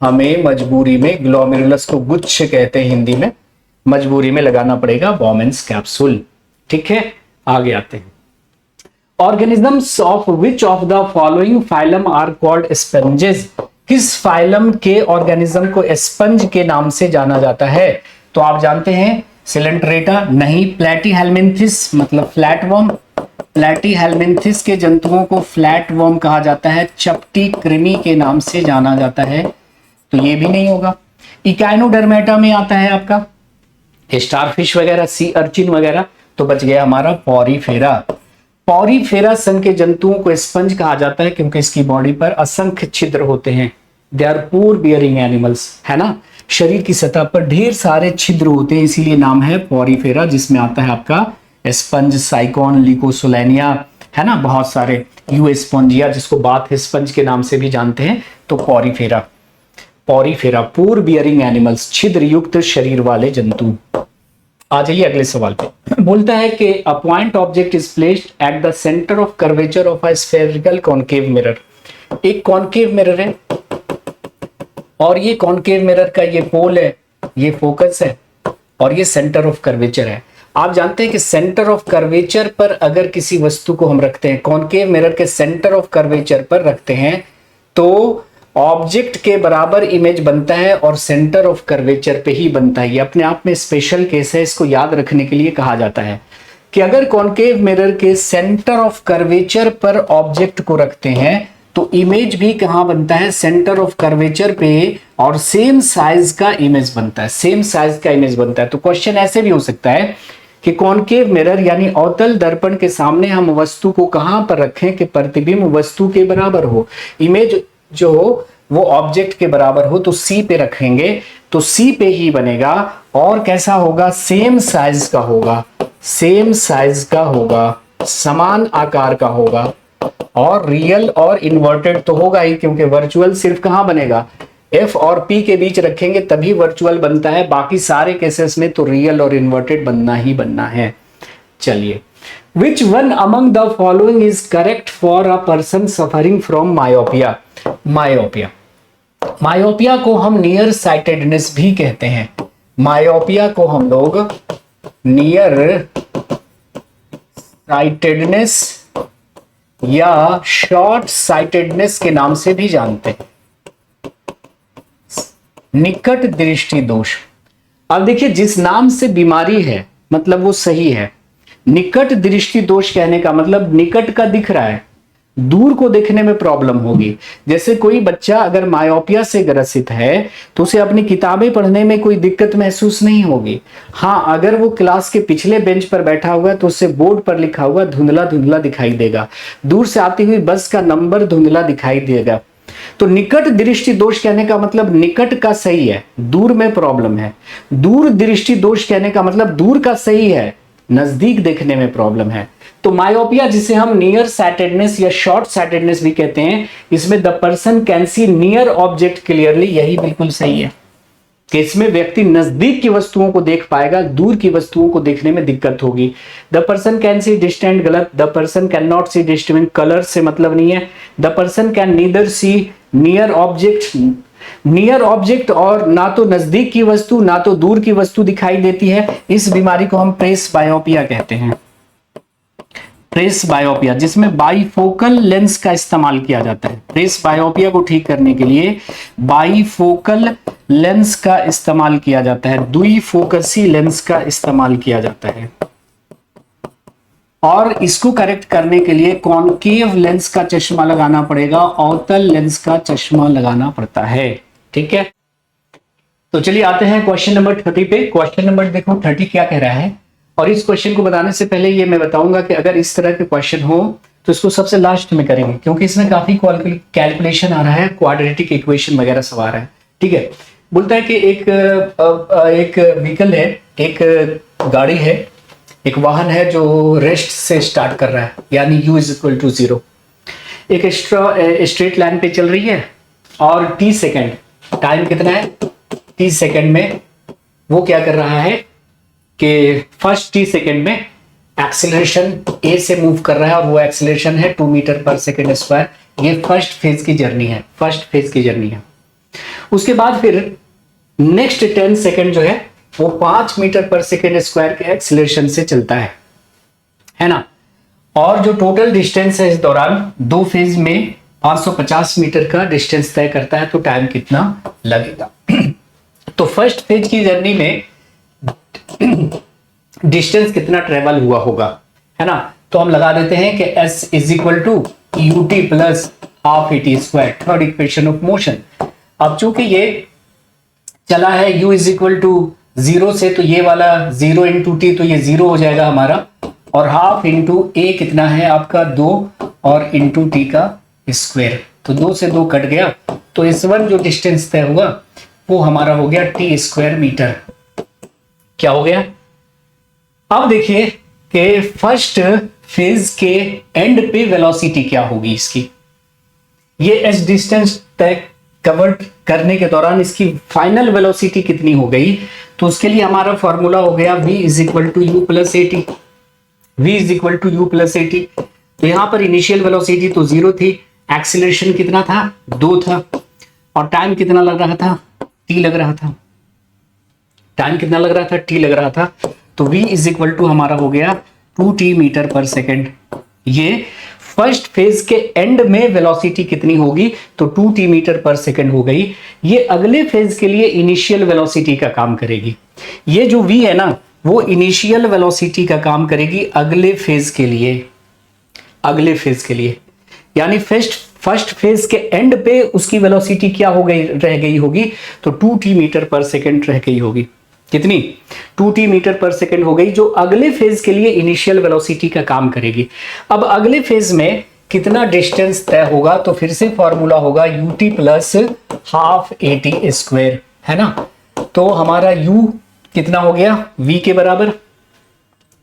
हमें मजबूरी में, ग्लोमेरुलस को गुच्छ कहते हैं हिंदी में, मजबूरी में लगाना पड़ेगा बोमेन्स कैप्सूल। ठीक है, आगे आते हैं। Organisms of which of the following phylum are called sponges. किस फाइलम के ऑर्गेनिज्म को स्पंज के नाम से जाना जाता है? तो आप जानते हैं सिलेंट्रेटा नहीं, प्लेटीहेल्मिन्थिस मतलब फ्लैटवर्म, प्लेटीहेल्मिन्थिस के जंतुओं को फ्लैटवर्म कहा जाता है, चपटी कृमि के नाम से जाना जाता है, तो ये भी नहीं होगा। इकाइनोडर्मेटा में आता है आपका स्टारफिश वगैरह, सी अर्चिन वगैरह, तो बच गया हमारा पॉरीफेरा। पॉरीफेरा संघ के जंतुओं को स्पंज कहा जाता है क्योंकि इसकी बॉडी पर असंख्य छिद्र होते हैं। They are pore bearing animals, है ना। शरीर की सतह पर ढेर सारे छिद्र होते हैं, इसीलिए नाम है पॉरीफेरा, जिसमें आता है आपका स्पंज, साइकोन, लिकोसोलेनिया, है ना, बहुत सारे, यूएस्पोंजिया जिसको बाथ स्पंज के नाम से भी जानते हैं। तो पॉरीफेरा, पॉरीफेरा पोर बियरिंग एनिमल्स, छिद्र युक्त शरीर वाले जंतु। आ जाइए अगले सवाल पे। बोलता है कि a point object is placed at the centre of curvature of a spherical concave mirror. एक कॉन्केव मिरर है और ये कॉन्केव मिरर का ये पोल है, ये फोकस है और ये सेंटर ऑफ कर्वेचर है। आप जानते हैं कि सेंटर ऑफ कर्वेचर पर अगर किसी वस्तु को हम रखते हैं, कॉन्केव मिरर के सेंटर ऑफ कर्वेचर पर रखते हैं, तो ऑब्जेक्ट के बराबर इमेज बनता है और सेंटर ऑफ कर्वेचर पे ही बनता है। ये अपने आप में स्पेशल केस है, इसको याद रखने के लिए कहा जाता है कि अगर कॉन्केव मिरर के सेंटर ऑफ कर्वेचर पर ऑब्जेक्ट को रखते हैं तो इमेज भी कहां बनता है? सेंटर ऑफ कर्वेचर पे, और सेम साइज का इमेज बनता है, सेम साइज का इमेज बनता है। तो क्वेश्चन ऐसे भी हो सकता है कि कॉन्केव मिरर यानी अवतल दर्पण के सामने हम वस्तु को कहां पर रखें कि प्रतिबिंब वस्तु के बराबर हो, इमेज जो वो ऑब्जेक्ट के बराबर हो, तो सी पे रखेंगे तो सी पे ही बनेगा। और कैसा होगा? सेम साइज का होगा, सेम साइज का होगा, समान आकार का होगा, और रियल और इन्वर्टेड तो होगा ही, क्योंकि वर्चुअल सिर्फ कहां बनेगा? एफ और पी के बीच रखेंगे तभी वर्चुअल बनता है, बाकी सारे केसेस में तो रियल और इन्वर्टेड बनना ही बनना है। चलिए, Which one among the following is correct for a person suffering from myopia? Myopia, myopia को हम नियर साइटेडनेस भी कहते हैं। मायोपिया को हम लोग नियर साइटेडनेस या शॉर्ट साइटेडनेस के नाम से भी जानते हैं। निकट दृष्टि दोष। अब देखिए, जिस नाम से बीमारी है मतलब वो सही है। निकट दृष्टि दोष कहने का मतलब निकट का दिख रहा है, दूर को देखने में प्रॉब्लम होगी। जैसे कोई बच्चा अगर मायोपिया से ग्रसित है तो उसे अपनी किताबें पढ़ने में कोई दिक्कत महसूस नहीं होगी। हाँ, अगर वो क्लास के पिछले बेंच पर बैठा हुआ है तो उसे बोर्ड पर लिखा हुआ धुंधला धुंधला दिखाई देगा, दूर से आती हुई बस का नंबर धुंधला दिखाई देगा। तो निकट दृष्टि दोष कहने का मतलब निकट का सही है, दूर में प्रॉब्लम है। दूर दृष्टि दोष कहने का मतलब दूर का सही है, नजदीक देखने में प्रॉब्लम है। तो मायोपिया, जिसे हम नियर साइटेडनेस या शॉर्ट साइटेडनेस भी कहते हैं, इसमें the person can C near object clearly, यही बिल्कुल सही है कि इसमें व्यक्ति नजदीक की वस्तुओं को देख पाएगा, दूर की वस्तुओं को देखने में दिक्कत होगी। The person can see distant, गलत। The person can not see distant, colour से मतलब नहीं है। The person can neither see near object, near object और ना तो नजदीक की वस्तु ना तो दूर की वस्तु दिखाई देती है, इस बीमारी को हम प्रेस बायोपिया कहते हैं। प्रेस बायोपिया, जिसमें बाईफोकल लेंस का इस्तेमाल किया जाता है। प्रेस बायोपिया को ठीक करने के लिए बाईफोकल लेंस का इस्तेमाल किया जाता है, द्विफोकसी लेंस का इस्तेमाल किया जाता है। और इसको करेक्ट करने के लिए कॉनकेव लेंस का चश्मा लगाना पड़ेगा, अवतल लेंस का चश्मा लगाना पड़ता है। ठीक है, तो चलिए आते हैं क्वेश्चन नंबर 30 पे। क्वेश्चन नंबर देखो 30 क्या कह रहा है, और इस क्वेश्चन को बताने से पहले ये मैं बताऊंगा कि अगर इस तरह के क्वेश्चन हो तो इसको सबसे लास्ट में करेंगे, क्योंकि इसमें काफी कैलकुलेशन आ रहा है, क्वाड्रेटिक इक्वेशन वगैरह सब आ रहा है। ठीक है, बोलता है कि एक व्हीकल है, एक गाड़ी है, एक वाहन है जो रेस्ट से स्टार्ट कर रहा है, यानी u इज इक्वल टू 0, एक स्ट्रेट लाइन पे चल रही है और t सेकेंड, टाइम कितना है t सेकेंड में, वो क्या कर रहा है कि फर्स्ट t सेकेंड में एक्सीलरेशन a से मूव कर रहा है, और वो एक्सीलरेशन है 2 मीटर पर सेकेंड स्क्वायर। ये फर्स्ट फेज की जर्नी है, फर्स्ट फेज की जर्नी है। उसके बाद फिर नेक्स्ट 10 सेकेंड जो है वो 5 मीटर पर सेकेंड स्क्वायर के एक्सीलरेशन से चलता है ना। और जो टोटल डिस्टेंस है इस दौरान दो फेज में 550 मीटर का डिस्टेंस तय करता है, तो टाइम कितना लगेगा। तो फर्स्ट फेज की जर्नी में डिस्टेंस कितना ट्रेवल हुआ होगा, है ना। तो हम लगा देते हैं कि s is equal to ut plus half at square, third equation of motion. अब चूंकि ये चला है u इज इक्वल टू 0 से, तो ये वाला 0 इंटू टी, तो ये 0 हो जाएगा हमारा, और हाफ इंटू a कितना है आपका 2, और इंटू टी का स्क्वायर, तो 2 से 2 कट गया, तो इस वन जो डिस्टेंस तय हुआ वो हमारा हो गया टी स्क्वायर मीटर। क्या हो गया, अब देखिए कि फर्स्ट फेज के एंड पे वेलोसिटी क्या होगी इसकी। ये एस डिस्टेंस तय कवर करने के दौरान इसकी फाइनल वेलोसिटी कितनी हो गई, तो उसके लिए हमारा फॉर्मूला हो गया v is equal to u plus a t. v is equal to u plus a t. तो यहां पर इनिशियल वेलोसिटी तो 0 थी, एक्सीलरेशन कितना था 2 था, और टाइम कितना लग रहा था t लग रहा था, टाइम कितना लग रहा था t लग रहा था। तो v इज इक्वल टू हमारा हो गया 2t मीटर पर सेकेंड। ये फर्स्ट फेज के एंड में वेलोसिटी कितनी होगी, तो 2t मीटर पर सेकेंड हो गई। ये अगले फेज के लिए इनिशियल वेलोसिटी का काम करेगी। ये जो v है ना, वो इनिशियल वेलोसिटी का काम करेगी अगले फेज के लिए, अगले फेज के लिए, यानी फर्स्ट फेज के एंड पे उसकी वेलोसिटी क्या हो गई, रह गई होगी, तो 2t मीटर पर सेकेंड रह गई होगी। कितनी, 2t मीटर पर सेकेंड हो गई, जो अगले फेज के लिए इनिशियल वेलोसिटी का काम करेगी। अब अगले फेज में कितना डिस्टेंस तय होगा, तो फिर से फॉर्मूला होगा ut plus half at square, है ना। तो हमारा u कितना हो गया, v के बराबर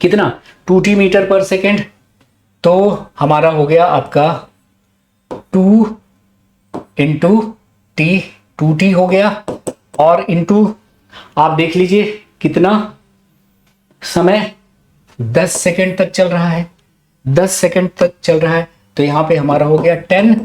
कितना 2t मीटर पर सेकेंड, तो हमारा हो गया आपका 2 इंटू टी, 2t हो गया, और इंटू आप देख लीजिए कितना समय 10 सेकंड तक चल रहा है, 10 सेकंड तक चल रहा है, तो यहां पे हमारा हो गया 10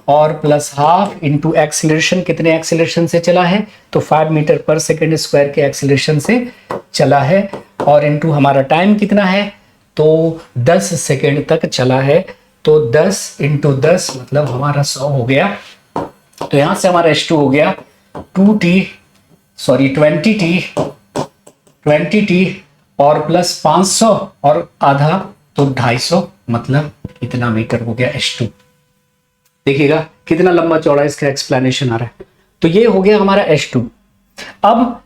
और प्लस हाफ इंटू एक्सीलरेशन, कितने एक्सीलरेशन से चला है, तो 5 मीटर पर सेकंड स्क्वायर के एक्सीलरेशन से चला है, और इंटू हमारा टाइम कितना है, तो 10 सेकंड तक चला है, तो 10 इंटू 10 मतलब हमारा 100 हो गया। तो यहां से हमारा H2 हो गया 20t और प्लस 500 और आधा, तो 250, मतलब कितना मीटर हो गया H2। देखिएगा कितना लंबा चौड़ा इसका एक्सप्लेनेशन आ रहा है। तो ये हो गया हमारा H2। अब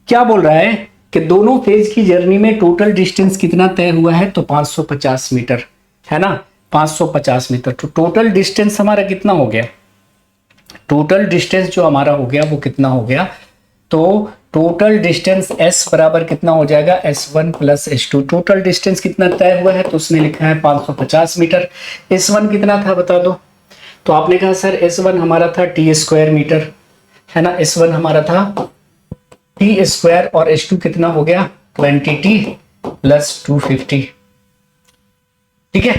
क्या बोल रहा है कि दोनों फेज की जर्नी में टोटल डिस्टेंस कितना तय हुआ है, तो 550 मीटर, है ना, 550 मीटर। तो टोटल डिस्टेंस हमारा कितना हो गया, टोटल डिस्टेंस जो हमारा हो गया वो कितना हो गया, तो टोटल डिस्टेंस s बराबर कितना हो जाएगा, s1 plus s2। Total distance कितना तय हुआ है, तो उसने लिखा है 550 मीटर। s1 कितना था बता दो, तो आपने कहा सर s1 हमारा था t स्क्वायर मीटर, है ना, s1 हमारा था t स्क्वायर, और s2 कितना हो गया 20t प्लस 250। ठीक है,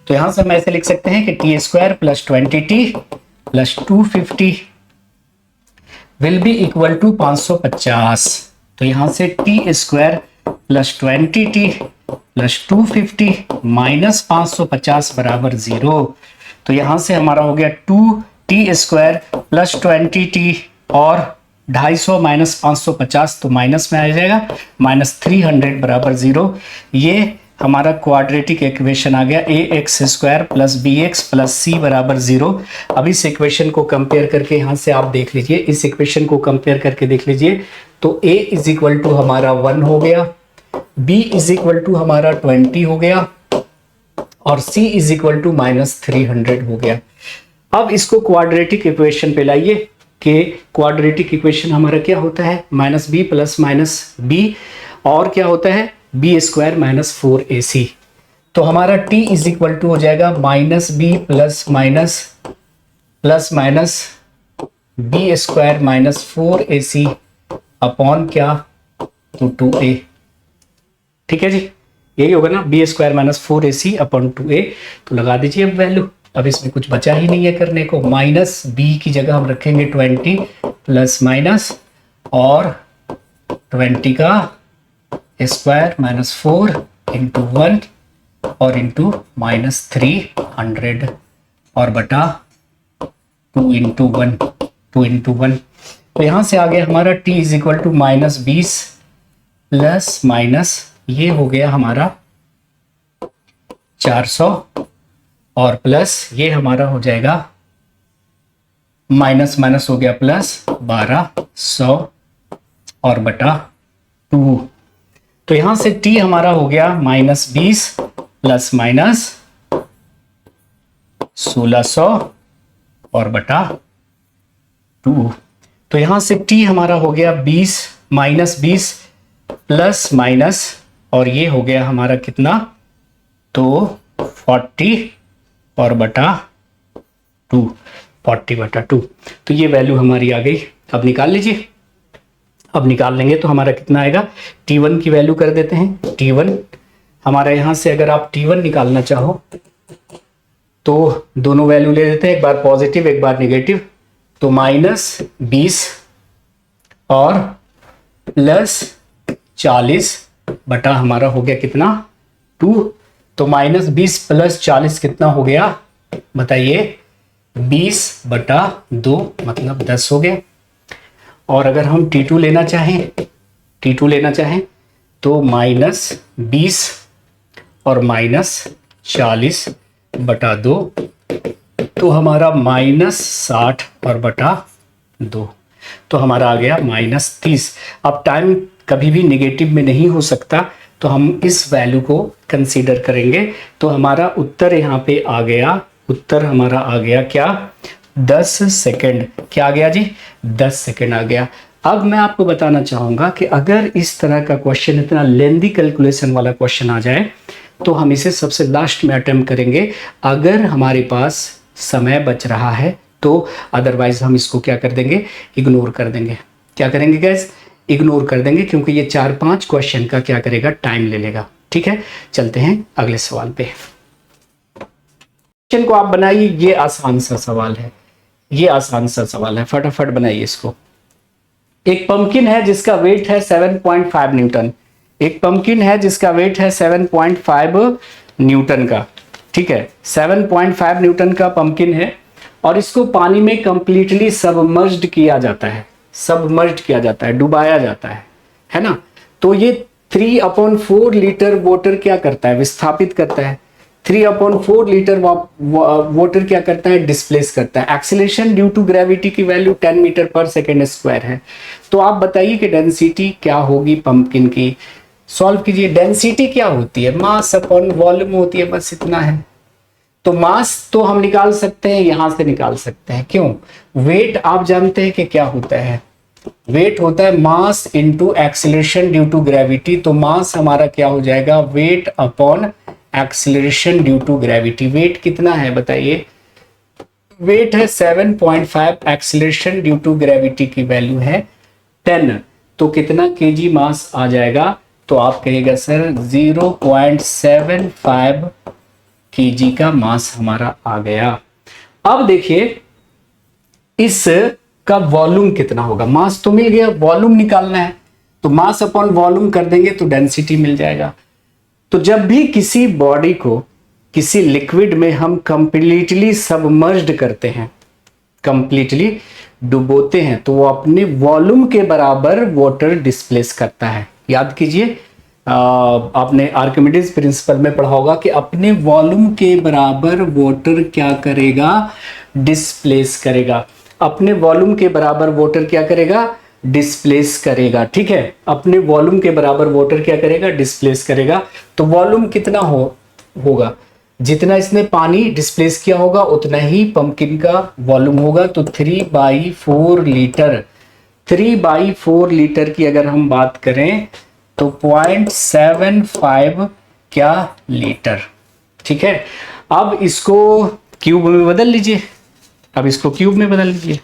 तो यहां से हम ऐसे लिख सकते हैं कि t square plus 20t plus 250। Will be equal to 550। तो यहां से t square plus 20t plus 250 minus 550 बराबर 0। तो यहां से हमारा हो गया 2t स्क्वायर प्लस 20t और 250 माइनस 550 तो माइनस में आ जाएगा, माइनस 300 बराबर 0। ये हमारा क्वाड्रेटिक इक्वेशन आ गया A X square plus B X plus C बराबर 0। अब इस इक्वेशन को कंपेयर करके यहां से आप देख लीजिए, इस इक्वेशन को कंपेयर करके देख लीजिए तो a इज इक्वल टू हमारा 1 हो गया, b इज इक्वल टू हमारा 20 हो गया और c is equal to minus 300 हो गया। अब इसको क्वाड्रेटिक इक्वेशन पे लाइए कि क्वाड्रेटिक इक्वेशन हमारा क्या होता है, minus b plus minus b और क्या होता है बी स्क्वायर माइनस 4ac। तो हमारा t इज इक्वल टू हो जाएगा minus b plus minus b square minus 4ac upon क्या तो 2a। ठीक है जी, यही होगा ना, B square minus 4ac upon 2a। तो लगा दीजिए अब वैल्यू, अब इसमें कुछ बचा ही नहीं है करने को। माइनस बी की जगह हम रखेंगे 20 प्लस माइनस और 20 का स्क्वायर माइनस 4 इंटू 1 और इंटू माइनस 300 और बटा 2 इंटू 1। तो यहां से आ गया हमारा t is equal to minus 20 plus minus ये हो गया हमारा 400 और प्लस ये हमारा हो जाएगा माइनस माइनस हो गया प्लस 1200 और बटा 2। तो यहां से t हमारा हो गया माइनस 20 प्लस माइनस 1600 और बटा 2। तो यहां से t हमारा हो गया 20 माइनस 20 प्लस माइनस और ये हो गया हमारा कितना तो 40 और बटा 2, 40 बटा 2। तो ये वैल्यू हमारी आ गई। अब निकाल लीजिए, अब निकाल लेंगे तो हमारा कितना आएगा, t1 की वैल्यू कर देते हैं। t1 हमारा यहां से अगर आप t1 निकालना चाहो तो दोनों वैल्यू ले लेते हैं, एक बार पॉजिटिव एक बार नेगेटिव। तो माइनस 20 और प्लस 40 बटा हमारा हो गया कितना 2। तो माइनस 20 प्लस 40 कितना हो गया बताइए, 20 बटा 2 मतलब 10 हो गया। और अगर हम T2 लेना चाहें तो माइनस 20 और माइनस 40 बटा 2 तो हमारा माइनस 60 और बटा 2 तो हमारा आ गया माइनस 30। अब टाइम कभी भी नेगेटिव में नहीं हो सकता तो हम इस वैल्यू को कंसीडर करेंगे। तो हमारा उत्तर यहाँ पे आ गया, उत्तर हमारा आ गया क्या 10 सेकेंड। क्या आ गया जी 10 सेकेंड आ गया। अब मैं आपको बताना चाहूंगा कि अगर इस तरह का क्वेश्चन, इतना लेंदी कैलकुलेशन वाला क्वेश्चन आ जाए तो हम इसे सबसे लास्ट में अटेम्प्ट करेंगे अगर हमारे पास समय बच रहा है तो। अदरवाइज हम इसको क्या कर देंगे, इग्नोर कर देंगे। क्या करेंगे गैस, इग्नोर कर देंगे, क्योंकि ये 4-5 क्वेश्चन का क्या करेगा, टाइम ले लेगा। ठीक है, चलते हैं अगले सवाल पे। क्वेश्चन को आप बनाइए, ये आसान सा सवाल है, ये आसान सा सवाल है, फटाफट बनाइए इसको। एक पंपकिन है जिसका वेट है 7.5 न्यूटन। एक पंपकिन है जिसका वेट है 7.5 न्यूटन का। ठीक है, 7.5 न्यूटन का पंपकिन है और इसको पानी में कंप्लीटली सबमर्ज्ड किया जाता है, सबमर्ज्ड किया जाता है, डुबाया जाता है ना। तो ये 3/4 लीटर वाटर क्या करता है, विस्थापित करता है। 3/4 लीटर वाटर क्या करता है, डिस्प्लेस करता है। एक्सीलरेशन ड्यू टू ग्रेविटी की वैल्यू 10 मीटर पर सेकेंड स्क्वायर है। तो आप बताइए कि डेंसिटी क्या होगी पंपकिन की। सॉल्व कीजिए। डेंसिटी क्या होती है, मास अपॉन वॉल्यूम होती है, बस इतना है। तो मास तो हम निकाल सकते हैं, यहां से निकाल सकते हैं। क्यों, वेट आप जानते हैं कि क्या होता है, वेट होता है mass into acceleration due to gravity. तो मास हमारा क्या हो जाएगा, weight upon acceleration due to gravity. Weight कितना है बताइए, वेट है 7.5, एक्सीलरेशन ड्यू टू ग्रेविटी की वैल्यू है 10। तो कितना केजी मास आ जाएगा, तो आप कहेगा सर 0.75 केजी का मास हमारा आ गया। अब देखिए इस का वॉल्यूम कितना होगा। मास तो मिल गया, वॉल्यूम निकालना है, तो मास अपॉन वॉल्यूम कर देंगे तो डेंसिटी मिल जाएगा। तो जब भी किसी बॉडी को किसी लिक्विड में हम कंप्लीटली सबमर्ज्ड करते हैं, कंप्लीटली डुबोते हैं, तो वो अपने वॉल्यूम के बराबर वाटर डिस्प्लेस करता है। याद कीजिए, आपने आर्किमिडीज प्रिंसिपल में पढ़ा होगा कि अपने वॉल्यूम के बराबर वाटर क्या करेगा, डिस्प्लेस करेगा। अपने वॉल्यूम के बराबर वाटर क्या करेगा, डिस्प्लेस करेगा। ठीक है, अपने वॉल्यूम के बराबर वाटर क्या करेगा, डिस्प्लेस करेगा। तो वॉल्यूम कितना होगा, जितना इसने पानी डिस्प्लेस किया होगा उतना ही पंपकिन का वॉल्यूम होगा। तो 3/4 लीटर, 3/4 लीटर की अगर हम बात करें तो 0.75 क्या लीटर। ठीक है, अब इसको क्यूब में बदल लीजिए, अब इसको क्यूब में बदल लीजिए।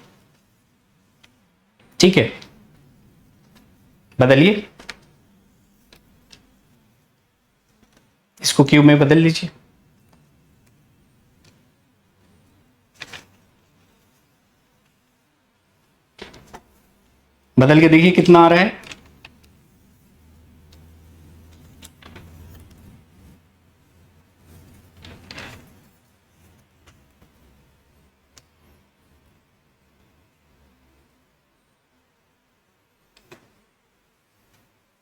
ठीक है, बदलिए, इसको क्यूब में बदल लीजिए। बदल के देखिए कितना आ रहा है।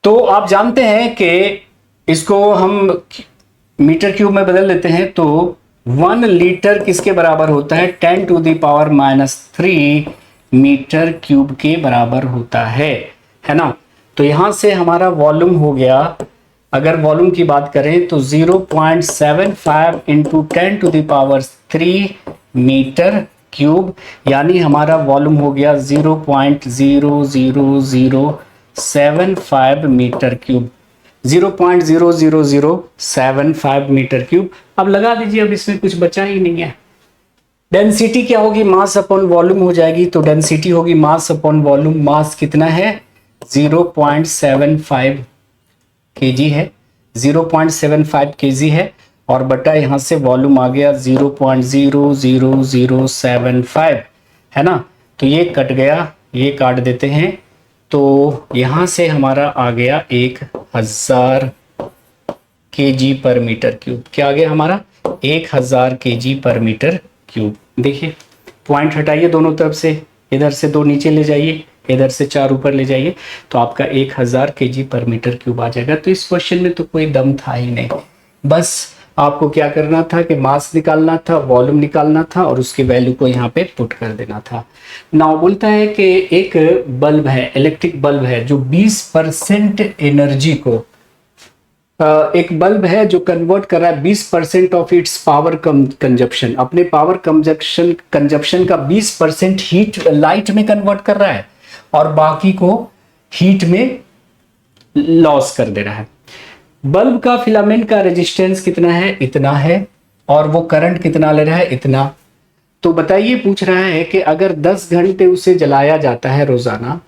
तो आप जानते हैं कि इसको हम मीटर क्यूब में बदल लेते हैं, तो 1 लीटर किसके बराबर होता है, 10⁻³ मीटर क्यूब के बराबर होता है ना। तो यहां से हमारा वॉल्यूम हो गया, अगर वॉल्यूम की बात करें तो 0.75 इंटू 10⁻³ मीटर क्यूब, यानी हमारा वॉल्यूम हो गया 0.00075 मीटर क्यूब, 0.00075 मीटर क्यूब। अब लगा दीजिए, अब इसमें कुछ बचा ही नहीं है। डेंसिटी क्या होगी, मास अपॉन वॉल्यूम हो जाएगी। तो डेंसिटी होगी मास अपॉन वॉल्यूम। मास कितना है, 0.75 kg है, 0.75 kg है, और बटा यहां से वॉल्यूम आ गया 0.00075, है ना। तो ये कट गया, ये काट देते हैं, तो यहां से हमारा आ गया 1000 kg पर मीटर क्यूब। क्या आ गया हमारा, 1000 kg पर मीटर क्यूब। देखिए पॉइंट हटाइए दोनों तरफ से, इधर से 2 नीचे ले जाइए, इधर से 4 ऊपर ले जाइए, तो आपका 1000 kg पर मीटर क्यूब आ जाएगा। तो इस क्वेश्चन में तो कोई दम था ही नहीं, बस आपको क्या करना था कि मास निकालना था, वॉल्यूम निकालना था, और उसकी वैल्यू को यहाँ पे पुट कर देना था। नाउ बोलता है कि एक बल्ब है, इलेक्ट्रिक बल्ब है, जो 20% एनर्जी को, एक बल्ब है जो कन्वर्ट कर रहा है 20% ऑफ इट्स पावर कंजप्शन, अपने पावर कंजप्शन का 20% हीट लाइट में कन्वर्ट कर रहा है, और बाकी को हीट में लॉस कर दे रहा है। बल्ब का फिलामेंट का रेजिस्टेंस कितना है, इतना है, और वो करंट कितना ले रहा है, इतना। तो बताइए, पूछ रहा है कि अगर 10 घंटे उसे जलाया जाता है रोजाना,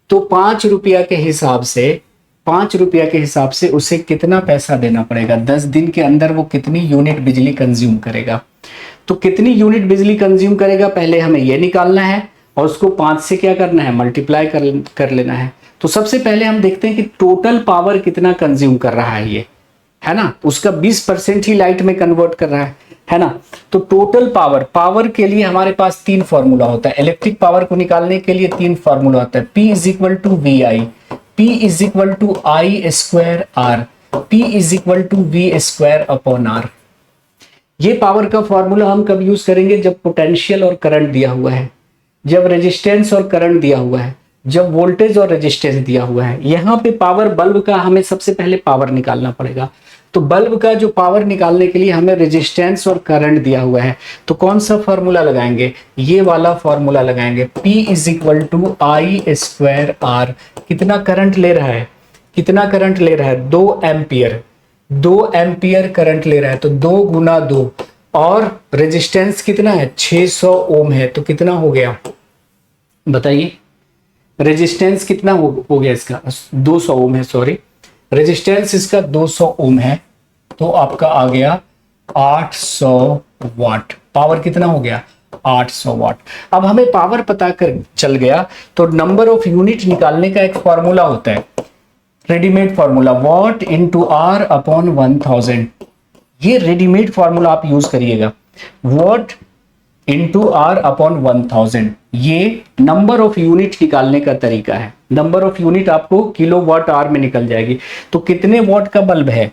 तो 5 रुपया के हिसाब से, 5 रुपया के हिसाब से उसे कितना पैसा देना पड़ेगा, 10 दिन के अंदर वो कितनी यूनिट बिजली कंज्यूम करेगा। तो कितनी यूनिट बिजली कंज्यूम करेगा, पहले हमें यह निकालना है, और उसको 5 से क्या करना है, मल्टीप्लाई कर लेना है। तो सबसे पहले हम देखते हैं कि टोटल पावर कितना कंज्यूम कर रहा है ये, है ना। उसका 20% ही लाइट में कन्वर्ट कर रहा है ना। तो टोटल पावर के लिए हमारे पास 3 फॉर्मूला होता है। इलेक्ट्रिक पावर को निकालने के लिए 3 फॉर्मूला होता है। P is equal to V I, P is equal to I square R, P is equal to V square upon R. ये पावर का फॉर्मूला हम कब यूज करेंगे, जब पोटेंशियल और करंट दिया हुआ है, जब रेजिस्टेंस और करंट दिया हुआ है, जब वोल्टेज और रेजिस्टेंस दिया हुआ है। यहां पे पावर, बल्ब का हमें सबसे पहले पावर निकालना पड़ेगा। तो बल्ब का जो पावर निकालने के लिए हमें रेजिस्टेंस और करंट दिया हुआ है, तो कौन सा फॉर्मूला लगाएंगे, ये वाला फॉर्मूला लगाएंगे। P is equal to I square R. कितना करंट ले रहा है, कितना करंट ले रहा है, 2 एम्पियर, 2 एम्पियर करंट ले रहा है, तो 2 गुना 2, और रेजिस्टेंस कितना है, 600 ओम है। तो कितना हो गया बताइए, रेजिस्टेंस कितना हो गया इसका, 200 ओम है, सॉरी, रेजिस्टेंस इसका 200 ओम है। तो आपका आ गया 800 वाट। पावर कितना हो गया, 800 वाट। अब हमें पावर पता कर चल गया, तो नंबर ऑफ यूनिट निकालने का एक फॉर्मूला होता है, readymade formula, watt into R upon 1000। ये रेडीमेड फॉर्मूला आप यूज करिएगा, वॉट इंटू आर अपॉन 1000। ये नंबर ऑफ यूनिट निकालने का तरीका है। नंबर ऑफ यूनिट आपको किलो वाट आवर में निकल जाएगी। तो कितने वॉट का बल्ब है,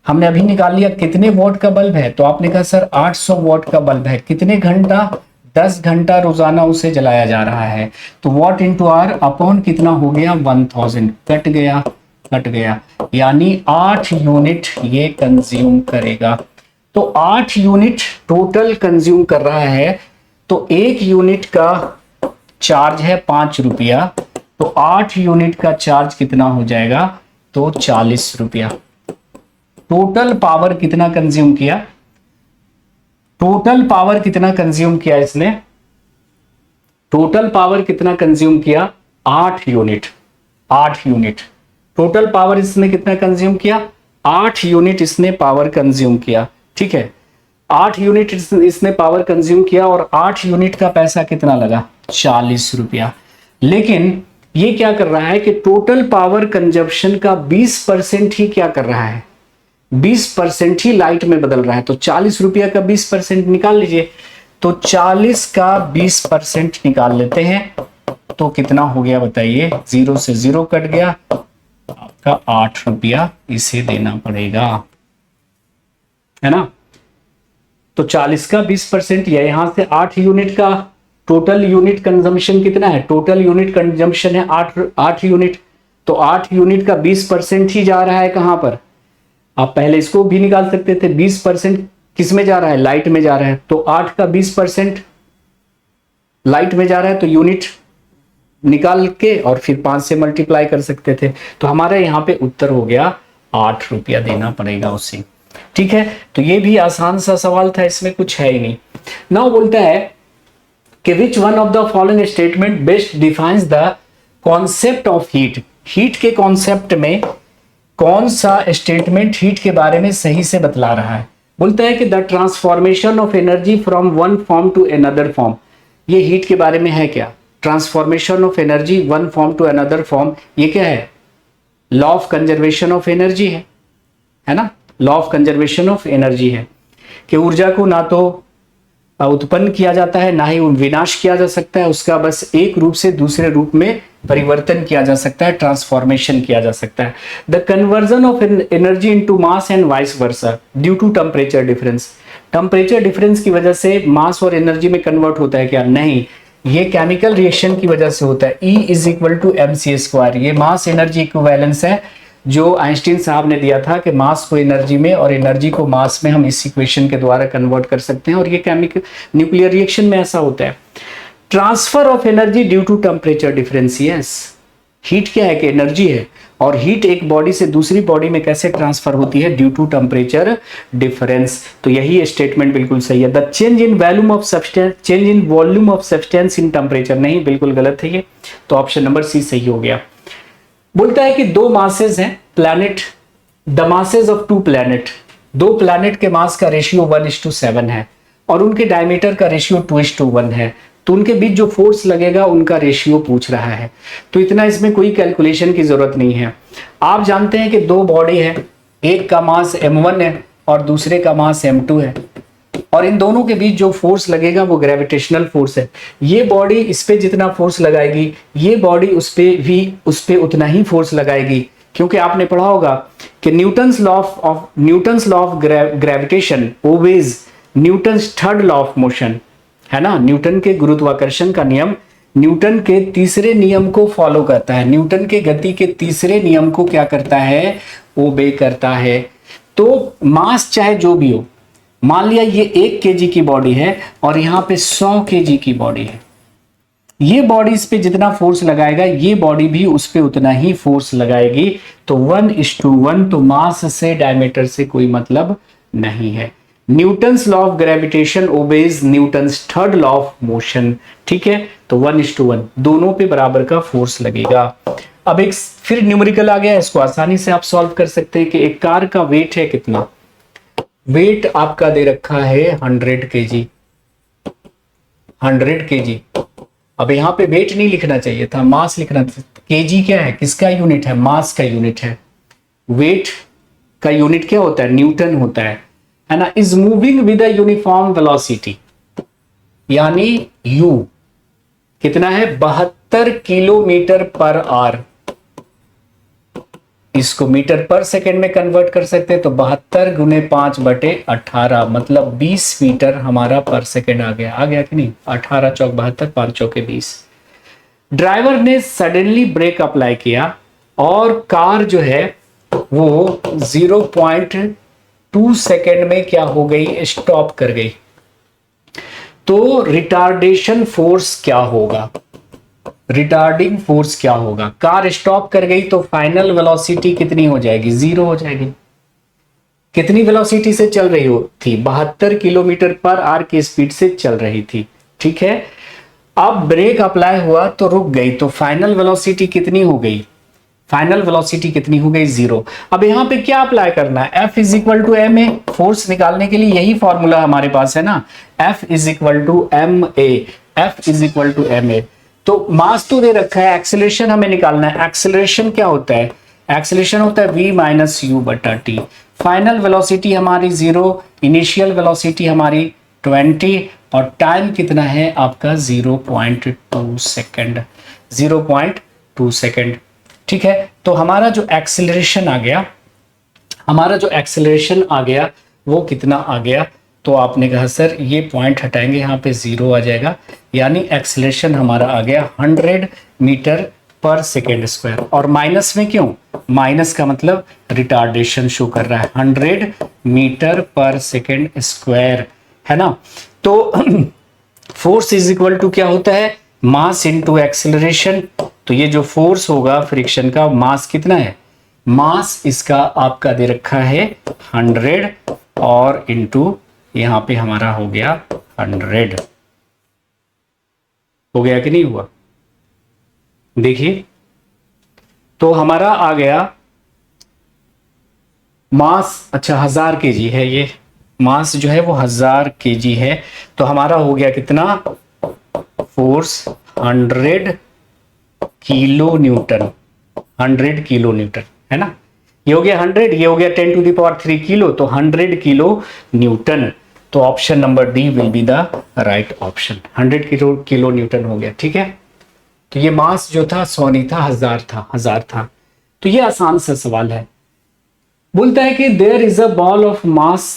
हमने अभी निकाल लिया कितने वॉट का बल्ब है, तो आपने कहा सर 800 वॉट का बल्ब है, कितने घंटा, 10 घंटा रोजाना उसे जलाया जा रहा है। तो वॉट इंटू आर अपॉन कितना हो गया 1000, कट गया, यानी 8 यूनिट ये कंज्यूम करेगा। तो 8 यूनिट टोटल कंज्यूम कर रहा है, तो 1 यूनिट का चार्ज है 5 रुपया, तो 8 यूनिट का चार्ज कितना हो जाएगा, तो 40 रुपया। टोटल पावर कितना कंज्यूम किया, टोटल पावर कितना कंज्यूम किया इसने, टोटल पावर कितना कंज्यूम किया, 8 यूनिट, 8 यूनिट टोटल पावर इसने कितना कंज्यूम किया, 8 यूनिट इसने पावर कंज्यूम किया। ठीक है, 8 यूनिट इसने पावर कंज्यूम किया और 8 यूनिट का पैसा कितना लगा, 40 रुपया। लेकिन ये क्या कर रहा है कि टोटल पावर कंजप्शन का 20% ही क्या कर रहा है, 20% ही लाइट में बदल रहा है। तो 40 रुपया का 20% निकाल लीजिए, तो 40 का 20% निकाल लेते हैं, तो कितना हो गया बताइए, 0 से 0 कट गया, आपका 8 रुपया इसे देना पड़ेगा, है ना। तो 40 का 20% या यहां से 8 यूनिट का टोटल यूनिट कंजम्पशन कितना है, टोटल यूनिट कंजम्पशन है 8 यूनिट, तो 8 यूनिट का 20% ही जा रहा है कहां पर, आप पहले इसको भी निकाल सकते थे, 20% किस में जा रहा है, लाइट में जा रहा है, तो 8 का 20% लाइट में जा रहा है, तो यूनिट निकाल के और फिर 5 से मल्टीप्लाई कर सकते थे। तो हमारे यहाँ पे उत्तर हो गया 8 रुपया देना पड़ेगा उसे। ठीक है, तो ये भी आसान सा सवाल था, इसमें कुछ है ही नहीं। नाउ बोलता है कि which one of the following statement best defines the concept of heat. Heat के कॉन्सेप्ट में कौन सा स्टेटमेंट हीट के बारे में सही से बतला रहा है। बोलता है कि the transformation of energy from one form to another form. ये हीट के बारे में है क्या, transformation of energy one form to another form, ये क्या है, law of conservation of energy है ना, law of conservation of energy है कि ऊर्जा को ना तो उत्पन्न किया जाता है ना ही विनाश किया जा सकता है, उसका बस एक रूप से दूसरे रूप में परिवर्तन किया जा सकता है, ट्रांसफॉर्मेशन किया जा सकता है। The conversion of energy into mass and vice versa due to temperature difference. Temperature difference की वजह से मास और एनर्जी में कन्वर्ट होता है क्या, नहीं, ये केमिकल रिएक्शन की वजह से होता है। E is equal to mc², ये मास एनर्जी इक्विवेलेंस है जो आइंस्टीन साहब ने दिया था कि मास को एनर्जी में और एनर्जी को मास में हम इस इक्वेशन के द्वारा कन्वर्ट कर सकते हैं, और ये केमिकल न्यूक्लियर रिएक्शन में ऐसा होता है। Transfer of energy due to temperature difference, yes, heat क्या है कि एनर्जी है, और हीट एक बॉडी से दूसरी बॉडी में कैसे ट्रांसफर होती है, ड्यू टू टेम्परेचर डिफरेंस। तो यही स्टेटमेंट बिल्कुल सही है। The change in volume of substance, change in volume of substance in temperature, नहीं, बिल्कुल गलत है ये, तो ऑप्शन नंबर सी सही हो गया। बोलता है कि दो मासेस हैं planet, the masses of two planet, दो प्लैनेट के मास का रेशियो 1:7 है और उनके डायमीटर का रेशियो 2:1 है, तो उनके बीच जो फोर्स लगेगा उनका रेशियो पूछ रहा है। तो इतना इसमें कोई कैलकुलेशन की जरूरत नहीं है। आप जानते हैं कि दो बॉडी है, एक का मास m1 है और दूसरे का मास m2 है, और इन दोनों के बीच जो फोर्स लगेगा वो ग्रेविटेशनल फोर्स है। ये बॉडी इस पे जितना फोर्स लगाएगी, ये बॉडी उस पे उतना ही फोर्स लगाएगी, क्योंकि आपने पढ़ा होगा कि Newton's law of gravitation obeys Newton's third law of motion, है ना। न्यूटन के गुरुत्वाकर्षण का नियम न्यूटन के तीसरे नियम को फॉलो करता है, न्यूटन के गति के तीसरे नियम को क्या करता है, ओबे करता है। तो मास चाहे जो भी हो, मान लिया ये 1 kg की बॉडी है और यहाँ पे 100 kg की बॉडी है, ये बॉडी इस पे जितना फोर्स लगाएगा ये बॉडी भी उस पे उतना ही फोर्स लगाएगी, तो 1:1, तो मास से डायमीटर से कोई मतलब नहीं है। Newton's law of gravitation obeys Newton's third law of motion, ठीक है, तो 1:1 दोनों पे बराबर का फोर्स लगेगा। अब एक फिर न्यूमेरिकल आ गया, इसको आसानी से आप सॉल्व कर सकते हैं कि एक कार का वेट है कितना, वेट आपका दे रखा है 100 kg, 100 kg। अब यहाँ पे वेट नहीं लिखना चाहिए था, मास लिखना था। केजी क्या है, किसका यूनिट है, मास का यूनिट है। वेट का यूनिट क्या होता है, न्यूटन होता है ना। Is moving with a uniform velocity, यानी यू कितना है, 72 किलोमीटर पर आवर। इसको मीटर पर सेकंड में कन्वर्ट कर सकते हैं, तो 72 गुने 5/18 मतलब 20 मीटर हमारा पर सेकंड आ गया कि नहीं। 18 चौक 72, 5 चौके 20। ड्राइवर ने सडनली ब्रेक अप्लाई किया और कार जो है वो 0.2 सेकंड में क्या हो गई, स्टॉप कर गई। तो रिटार्डेशन फोर्स क्या होगा, रिटार्डिंग फोर्स क्या होगा। कार स्टॉप कर गई तो फाइनल वेलोसिटी कितनी हो जाएगी, 0 हो जाएगी। कितनी वेलोसिटी से चल रही हो थी, 72 किलोमीटर पर आवर की स्पीड से चल रही थी, ठीक है। अब ब्रेक अप्लाई हुआ तो रुक गई, तो फाइनल वेलोसिटी कितनी हो गई, फाइनल वेलोसिटी कितनी हो गई, 0। अब यहां पे क्या अप्लाई करना है, F is equal to m a. Force निकालने के लिए यही फॉर्मूला हमारे पास है ना, F is equal to m a, F is equal to m a. तो मास तो दे रखा है, एक्सेलरेशन हमें निकालना है। एक्सेलरेशन क्या होता है, एक्सेलरेशन होता है v माइनस यू बटा टी। फाइनल वेलोसिटी हमारी 0, इनिशियल वेलोसिटी हमारी 20 और टाइम कितना है आपका 0.2 सेकंड, 0.2 सेकंड, ठीक है। तो हमारा जो एक्सेलरेशन आ गया, हमारा जो एक्सेलरेशन आ गया वो कितना आ गया, तो आपने कहा सर ये पॉइंट हटाएंगे, यहाँ पे 0 आ जाएगा, यानी एक्सेलरेशन हमारा आ गया 100 मीटर पर सेकेंड स्क्वायर। और माइनस में क्यों, माइनस का मतलब रिटार्डेशन शो कर रहा है, 100 मीटर पर सेकेंड स्क्वायर, है ना। तो फोर्स इज इक्वल टू क्या होता है, मास इनटू एक्सेलरेशन। तो ये जो फोर्स होगा फ्रिक्शन का, मास कितना है, मास इसका आपका दे रखा है 100 और इनटू यहां पे हमारा हो गया 100। हो गया कि नहीं हुआ, देखिए। तो हमारा आ गया मास, अच्छा 1000 kg है, ये मास जो है वो 1000 kg है। तो हमारा हो गया कितना, force 100 kilo Newton, 100 kilo Newton, है ना। ये हो गया 100, ये हो गया 10⁻³ किलो, तो 100 किलो न्यूटन। तो option number D will be the right option, 100 kilo Newton हो गया, ठीक है। तो ये मास जो था 100 नहीं था, 1000 था। तो ये आसान सा सवाल है। बोलता है कि there is a ball of mass,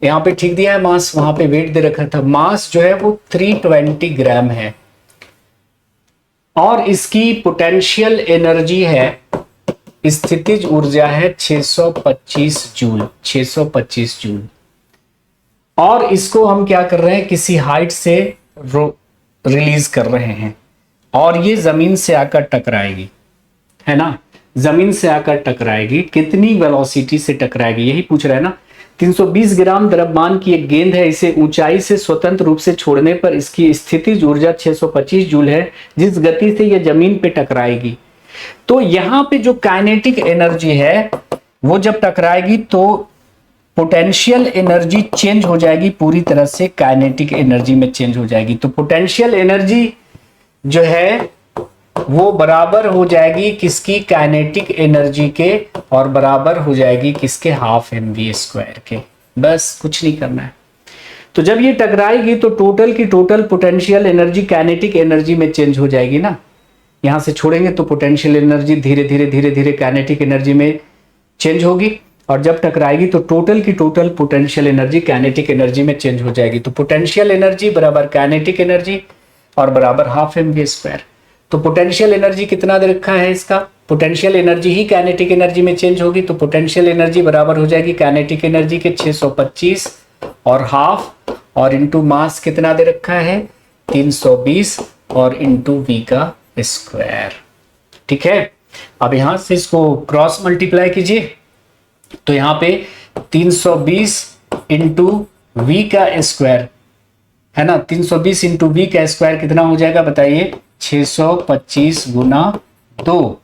यहां पे ठीक दिया है मास, वहां पे वेट दे रखा था। मास जो है वो 320 ग्राम है और इसकी पोटेंशियल एनर्जी है, स्थितिज ऊर्जा है 625 जूल, 625 जूल। और इसको हम क्या कर रहे हैं, किसी हाइट से रिलीज कर रहे हैं और ये जमीन से आकर टकराएगी, है ना, जमीन से आकर टकराएगी। कितनी वेलोसिटी से टकराएगी यही पूछ रहा है ना। 320 ग्राम द्रव्यमान की एक गेंद है, इसे ऊंचाई से स्वतंत्र रूप से छोड़ने पर इसकी स्थितिज ऊर्जा 625 जूल है, जिस गति से यह जमीन पे टकराएगी। तो यहां पे जो काइनेटिक एनर्जी है वो जब टकराएगी तो पोटेंशियल एनर्जी चेंज हो जाएगी, पूरी तरह से काइनेटिक एनर्जी में चेंज हो जाएगी। तो पोटेंशियल एनर्जी जो है वो बराबर हो जाएगी किसकी, काइनेटिक एनर्जी के, और बराबर हो जाएगी किसके, हाफ mv² के। बस कुछ नहीं करना है। तो जब ये टकराएगी तो टोटल की total potential energy kinetic energy में चेंज हो जाएगी ना। यहां से छोड़ेंगे तो पोटेंशियल एनर्जी धीरे धीरे काइनेटिक एनर्जी में चेंज होगी, और जब टकराएगी तो टोटल की total potential energy kinetic energy में चेंज हो जाएगी। तो पोटेंशियल एनर्जी बराबर काइनेटिक एनर्जी और बराबर हाफ mv²। तो पोटेंशियल एनर्जी कितना दे रखा है इसका, पोटेंशियल एनर्जी ही काइनेटिक एनर्जी में चेंज होगी, तो पोटेंशियल एनर्जी बराबर हो जाएगी काइनेटिक एनर्जी के 625 और हाफ, और इनटू मास कितना दे रखा है 320 और इनटू v का स्क्वायर, ठीक है। अब यहां से इसको क्रॉस मल्टीप्लाई कीजिए, तो यहां पे 320 इंटू वी का स्क्वायर, है ना, 320 इंटू वी का स्क्वायर कितना हो जाएगा बताइए, 625 गुना 2।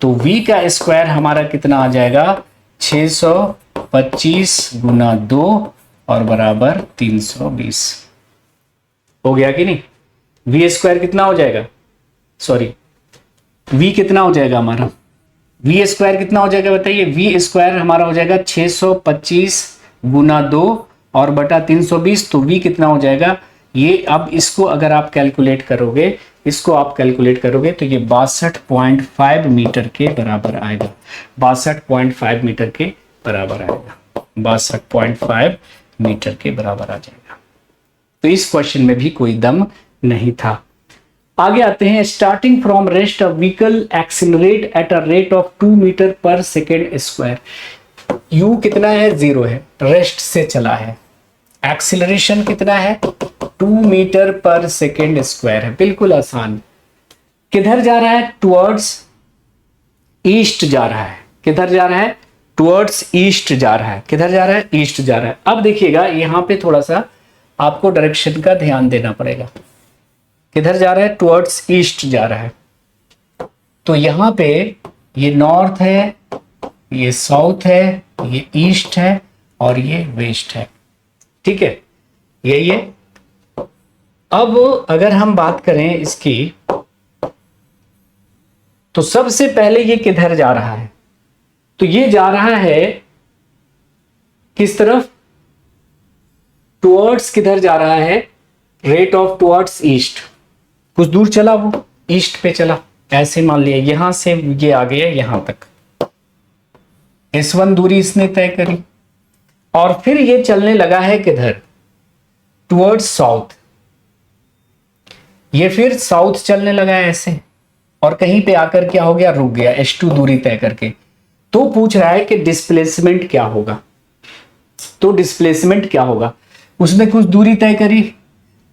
तो v का स्क्वायर हमारा कितना आ जाएगा, 625 गुना 2 और बराबर 320। हो गया कि नहीं, वी स्क्वायर कितना हो जाएगा, सॉरी वी कितना हो जाएगा हमारा, वी स्क्वायर कितना हो जाएगा बताइए, वी स्क्वायर हमारा हो जाएगा 625 गुना 2 और बटा 320, तो वी कितना हो जाएगा ये, अब इसको अगर आप कैलकुलेट करोगे, इसको आप कैलकुलेट करोगे तो ये 62.5 मीटर के बराबर आएगा, 62.5 मीटर के बराबर आएगा, 62.5 मीटर के बराबर आ जाएगा। तो इस क्वेश्चन में भी कोई दम नहीं था। आगे आते हैं, starting from rest a vehicle accelerate at a rate of 2 metre पर सेकेंड स्क्वायर। u कितना है, 0 है, रेस्ट से चला है, एक्सिलरेशन कितना है 2 मीटर पर सेकेंड स्क्वायर है, बिल्कुल आसान। किधर जा रहा है, टुवर्ड्स ईस्ट जा रहा है, किधर जा रहा है, टुवर्ड्स ईस्ट जा रहा है, किधर जा रहा है, ईस्ट जा रहा है। अब देखिएगा यहां पे थोड़ा सा आपको डायरेक्शन का ध्यान देना पड़ेगा, किधर जा रहा है, टुवर्ड्स ईस्ट जा रहा है, तो यहां पे ये नॉर्थ है, ये साउथ है, ये ईस्ट है और ये वेस्ट है, ठीक है, यही है। अब अगर हम बात करें इसकी, तो सबसे पहले ये किधर जा रहा है, तो ये जा रहा है किस तरफ, टुवर्ड्स, किधर जा रहा है, रेट ऑफ टुवर्ड्स ईस्ट, कुछ दूर चला वो ईस्ट पे चला, ऐसे मान लिया यहां से ये आ गया यहां तक, S1 दूरी इसने तय करी और फिर ये चलने लगा है किधर, टुवर्ड्स साउथ, ये फिर साउथ चलने लगा है ऐसे और कहीं पे आकर क्या हो गया, रुक गया S2 दूरी तय करके। तो पूछ रहा है कि डिस्प्लेसमेंट क्या होगा, तो डिस्प्लेसमेंट क्या होगा, उसने कुछ दूरी तय करी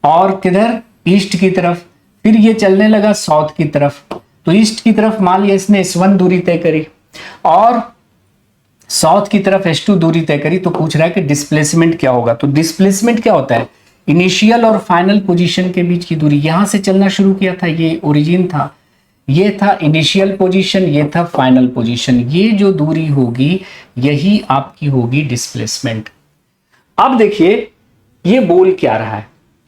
और किधर, ईस्ट की तरफ, फिर ये चलने लगा साउथ की तरफ, तो ईस्ट की तरफ मान लिया इसने S1 दूरी तय करी और साउथ की तरफ S2 दूरी तय करी, तो पूछ रहा है कि डिस्प्लेसमेंट क्या होगा। तो डिस्प्लेसमेंट क्या होता है, इनिशियल और फाइनल पोजीशन के बीच की दूरी, यहां से चलना शुरू किया था, ये ओरिजिन था, ये था इनिशियल पोजीशन, ये था फाइनल पोजीशन, ये जो दूरी होगी यही आपकी होगी डिस्प्लेसमेंट। अब देखिए ये बोल क्या रहा है,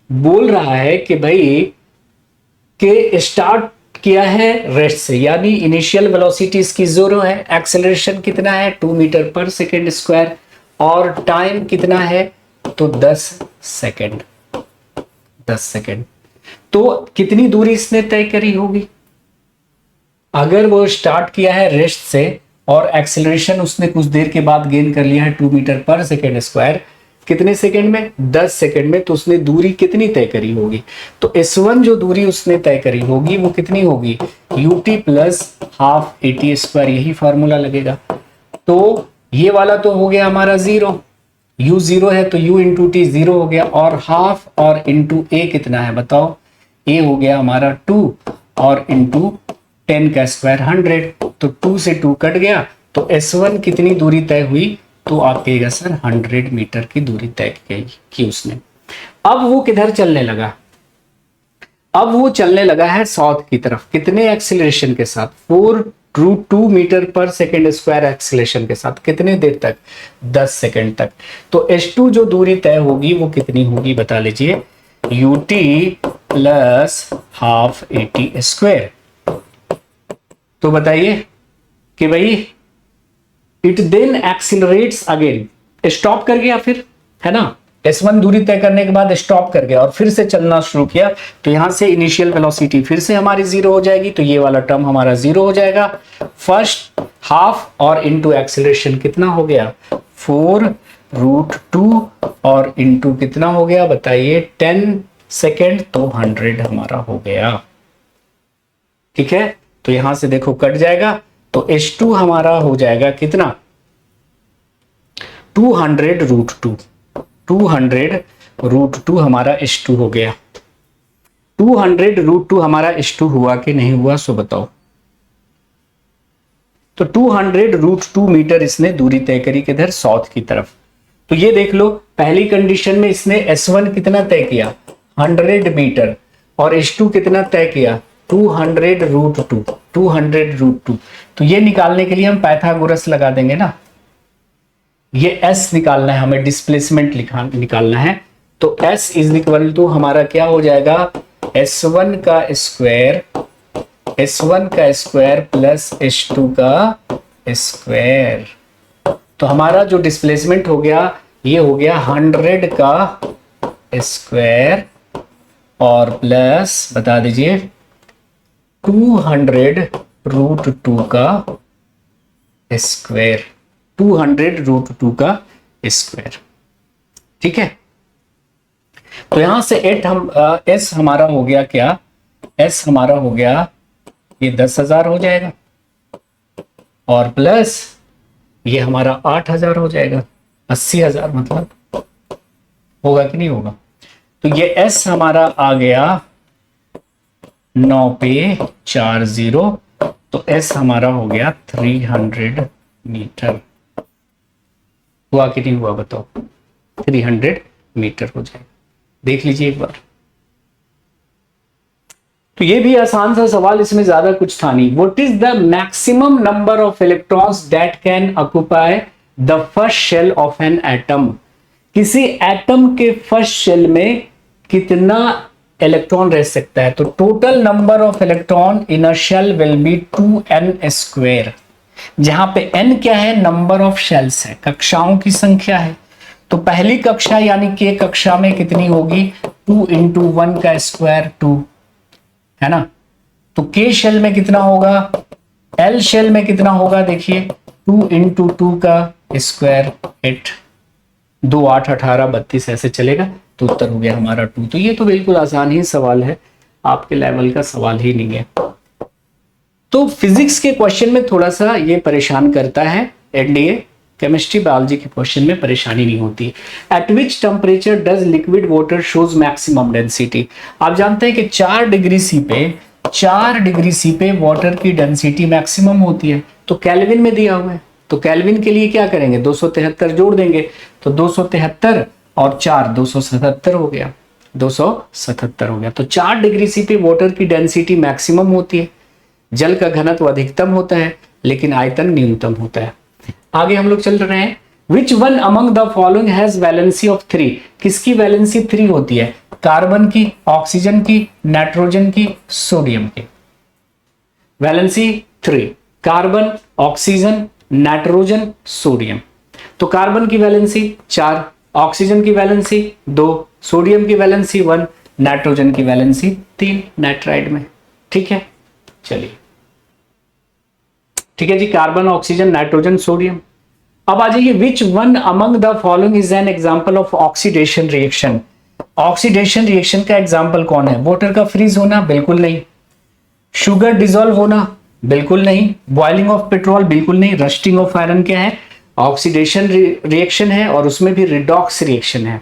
बोल रहा है कि भाई के स्टार्ट किया है रेस्ट से, यानी इनिशियल वेलोसिटी इसकी 0 है, एक्सेलरेशन कितना है 2 मीटर पर सेकेंड स्क्वायर और टाइम कितना है, तो 10 सेकेंड, 10 सेकेंड। तो कितनी दूरी इसने तय करी होगी, अगर वो स्टार्ट किया है रेस्ट से और एक्सेलरेशन उसने कुछ देर के बाद गेन कर लिया है 2 मीटर पर सेकेंड स्क्वायर, कितने सेकंड में, 10 सेकंड में, तो उसने दूरी कितनी तय करी होगी, तो S1 जो दूरी उसने तय करी होगी वो कितनी होगी, ut plus half AT square, यही फॉर्मूला लगेगा। तो ये वाला तो हो गया हमारा 0, u 0 है तो u इंटू टी 0 हो गया और हाफ और इंटू a कितना है बताओ, a हो गया हमारा 2 और इंटू 10 का स्क्वायर 100, तो 2 से 2 कट गया, तो S1 कितनी दूरी तय हुई, तो आप कहेगा सर 100 मीटर की दूरी तय की उसने। अब वो किधर चलने लगा, अब वो चलने लगा है साउथ की तरफ, कितने एक्सीलरेशन के साथ, 4√2 मीटर पर सेकेंड स्क्वायर एक्सीलरेशन के साथ, कितने देर तक, 10 सेकेंड तक। तो S2 जो दूरी तय होगी वो कितनी होगी बता लीजिए, ut plus half AT square. तो बताइए कि भाई इट देन एक्सिलरेट्स अगेन, स्टॉप कर गया फिर, है ना, S1 दूरी तय करने के बाद स्टॉप कर गया और फिर से चलना शुरू किया, तो यहां से इनिशियल वेलोसिटी फिर से हमारी 0 हो जाएगी, तो ये वाला टर्म हमारा 0 हो जाएगा। फर्स्ट हाफ और इनटू एक्सिलरेशन कितना हो गया, 4√2 और इनटू कितना हो गया बताइए 10 सेकेंड, तो 100 हमारा हो गया, ठीक है। तो यहां से देखो कट जाएगा, तो S2 हमारा हो जाएगा कितना, 200√2, 200√2 हमारा S2 हो गया। 200√2 हमारा S2 हुआ कि नहीं हुआ सो बताओ। तो 200√2 मीटर इसने दूरी तय करी किधर, साउथ की तरफ। तो ये देख लो पहली कंडीशन में इसने S1 कितना तय किया 100 मीटर और S2 कितना तय किया 200√2, 200√2। तो ये निकालने के लिए हम पाइथागोरस लगा देंगे ना, ये S निकालना है हमें, डिस्प्लेसमेंट निकालना है, तो S इज इक्वल टू हमारा क्या हो जाएगा S1 का स्क्वायर प्लस S2 का स्क्वायर। तो हमारा जो डिस्प्लेसमेंट हो गया ये हो गया 100 का स्क्वायर और प्लस बता दीजिए 200√2 का स्क्वायर, 200√2 का स्क्वायर। ठीक है, तो यहां से S हमारा हो गया क्या, S हमारा हो गया ये 10,000 हो जाएगा और प्लस ये हमारा 8,000 हो जाएगा, 80,000 मतलब होगा कि नहीं होगा। तो ये S हमारा आ गया 9 पे 4 0, तो S हमारा हो गया 300 मीटर। हुआ कि नहीं हुआ बताओ, 300 मीटर हो जाएगा। देख लीजिए एक बार। तो ये भी आसान सा सवाल, इसमें ज्यादा कुछ था नहीं। What is the maximum number of electrons that can occupy the first shell of an atom. किसी एटम के फर्स्ट शेल में कितना इलेक्ट्रॉन रह सकता है। तो total number of electron in a shell will be 2n²। जहां पे n क्या है, नंबर ऑफ शेल्स है, कक्षाओं की संख्या है। तो पहली कक्षा यानी कि कक्षा में कितनी होगी, 2 × 1 का स्क्वायर 2 है ना। तो के शेल में कितना होगा, एल शेल में कितना होगा, देखिए 2 × 2 का स्क्वायर 8, 2 8 18 32 ऐसे चलेगा। तो उत्तर हो गया हमारा 2। तो ये तो बिल्कुल आसान ही सवाल है, आपके लेवल का सवाल ही नहीं है। तो फिजिक्स के क्वेश्चन में थोड़ा सा ये परेशान करता है एनडीए, केमिस्ट्री बायोलॉजी के क्वेश्चन में परेशानी नहीं होती। Eight which temperature does liquid water shows maximum density. आप जानते हैं कि 4 डिग्री सी पे वाटर की डेंसिटी मैक्सिमम होती है। तो केल्विन में दिया हुआ है, तो केल्विन के लिए क्या करेंगे, 273 जोड़ देंगे। तो 273 और 4 277 हो गया, 277 हो गया। तो 4 डिग्री सी पे वाटर की डेंसिटी मैक्सिमम होती है। जल का घनत्व अधिकतम होता है लेकिन आयतन न्यूनतम होता है। आगे हम लोग चल रहे हैं। Which one among the following has valency of 3। किसकी वैलेंसी 3 होती है, कार्बन की, ऑक्सीजन की, नाइट्रोजन की, सोडियम की। Valency 3, carbon, oxygen, nitrogen, sodium. तो कार्बन की वैलेंसी 4, ऑक्सीजन की वैलेंसी 2, सोडियम की वैलेंसी 1, नाइट्रोजन की वैलेंसी 3 नाइट्राइड में। ठीक है, चलिए ठीक है जी, कार्बन, ऑक्सीजन, नाइट्रोजन, सोडियम। अब आ जाइए, विच one among the following is an example of oxidation reaction. Oxidation reaction का एग्जांपल कौन है, वाटर का फ्रीज होना, बिल्कुल नहीं। शुगर डिसॉल्व होना, बिल्कुल नहीं। बॉइलिंग ऑफ पेट्रोल, बिल्कुल नहीं। रस्टिंग ऑफ आयरन क्या है, ऑक्सीडेशन रिएक्शन है और उसमें भी रिडॉक्स रिएक्शन है।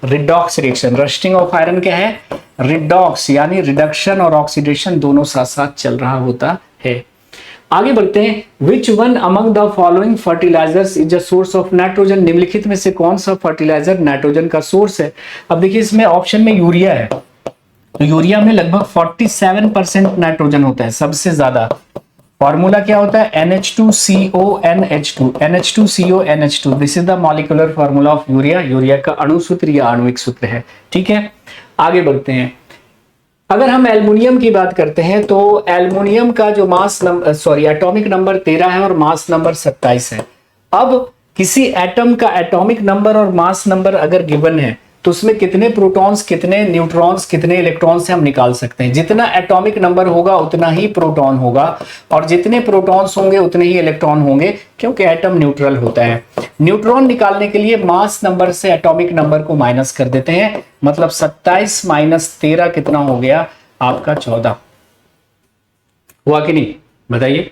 Redox reaction, rusting of iron क्या है, रिडॉक्स, यानी रिडक्शन और ऑक्सीडेशन दोनों साथ साथ चल रहा होता है। आगे बढ़ते हैं। Which one among the following fertilisers is a source of nitrogen. निम्नलिखित में से कौन सा फर्टिलाइजर नाइट्रोजन का सोर्स है। अब देखिए इसमें ऑप्शन में यूरिया है, तो यूरिया में लगभग 47% नाइट्रोजन होता है, सबसे ज्यादा। फॉर्मूला क्या होता है, NH2CONH2, NH2CONH2, this is the molecular formula of urea. Urea का अणु सूत्र या आणविक सूत्र है। ठीक है, आगे बढ़ते हैं। अगर हम एल्युमिनियम की बात करते हैं तो एल्युमिनियम का जो एटॉमिक नंबर 13 है और मास नंबर 27 है। अब किसी एटम का एटॉमिक नंबर और मास नंबर अगर गिवन है तो उसमें कितने प्रोटॉन्स, कितने न्यूट्रॉन्स, कितने इलेक्ट्रॉन्स से हम निकाल सकते हैं। जितना एटॉमिक नंबर होगा उतना ही प्रोटॉन होगा और जितने प्रोटॉन्स होंगे उतने ही इलेक्ट्रॉन होंगे, क्योंकि एटम न्यूट्रल होता है। न्यूट्रॉन निकालने के लिए मास नंबर से एटॉमिक नंबर को माइनस कर देते हैं, मतलब 27 - 13 कितना हो गया आपका 14। हुआ कि नहीं, बताइए,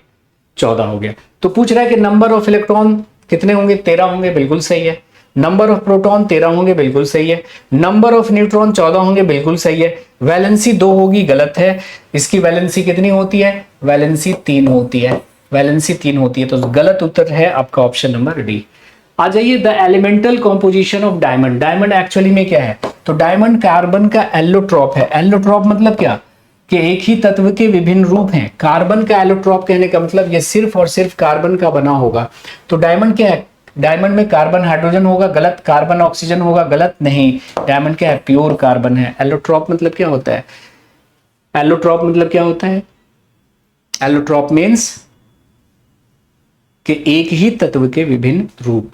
14 हो गया। तो पूछ रहा है कि नंबर ऑफ इलेक्ट्रॉन कितने होंगे, 13 होंगे, बिल्कुल सही है। नंबर ऑफ प्रोटॉन 13 होंगे, बिल्कुल सही है। नंबर ऑफ न्यूट्रॉन 14 होंगे, बिल्कुल सही है। वैलेंसी 2 होगी, गलत है। इसकी वैलेंसी कितनी होती है, वैलेंसी 3 होती है, वैलेंसी 3 होती है। तो गलत उत्तर है आपका ऑप्शन नंबर डी। आ जाइए, the elemental composition of diamond. Diamond actually में क्या है, तो डायमंड कार्बन का एलोट्रॉप है। एलोट्रॉप मतलब क्या, कि एक ही तत्व के विभिन्न रूप हैं। कार्बन का एलोट्रॉप कहने का मतलब ये सिर्फ और सिर्फ कार्बन का बना होगा। तो डायमंड क्या है, डायमंड में कार्बन हाइड्रोजन होगा, गलत। कार्बन ऑक्सीजन होगा, गलत। नहीं, डायमंड क्या है, प्योर कार्बन है। एलोट्रॉप मतलब क्या होता है, एलोट्रॉप मतलब क्या होता है? एलोट्रॉप मीन्स कि एक ही तत्व के विभिन्न रूप।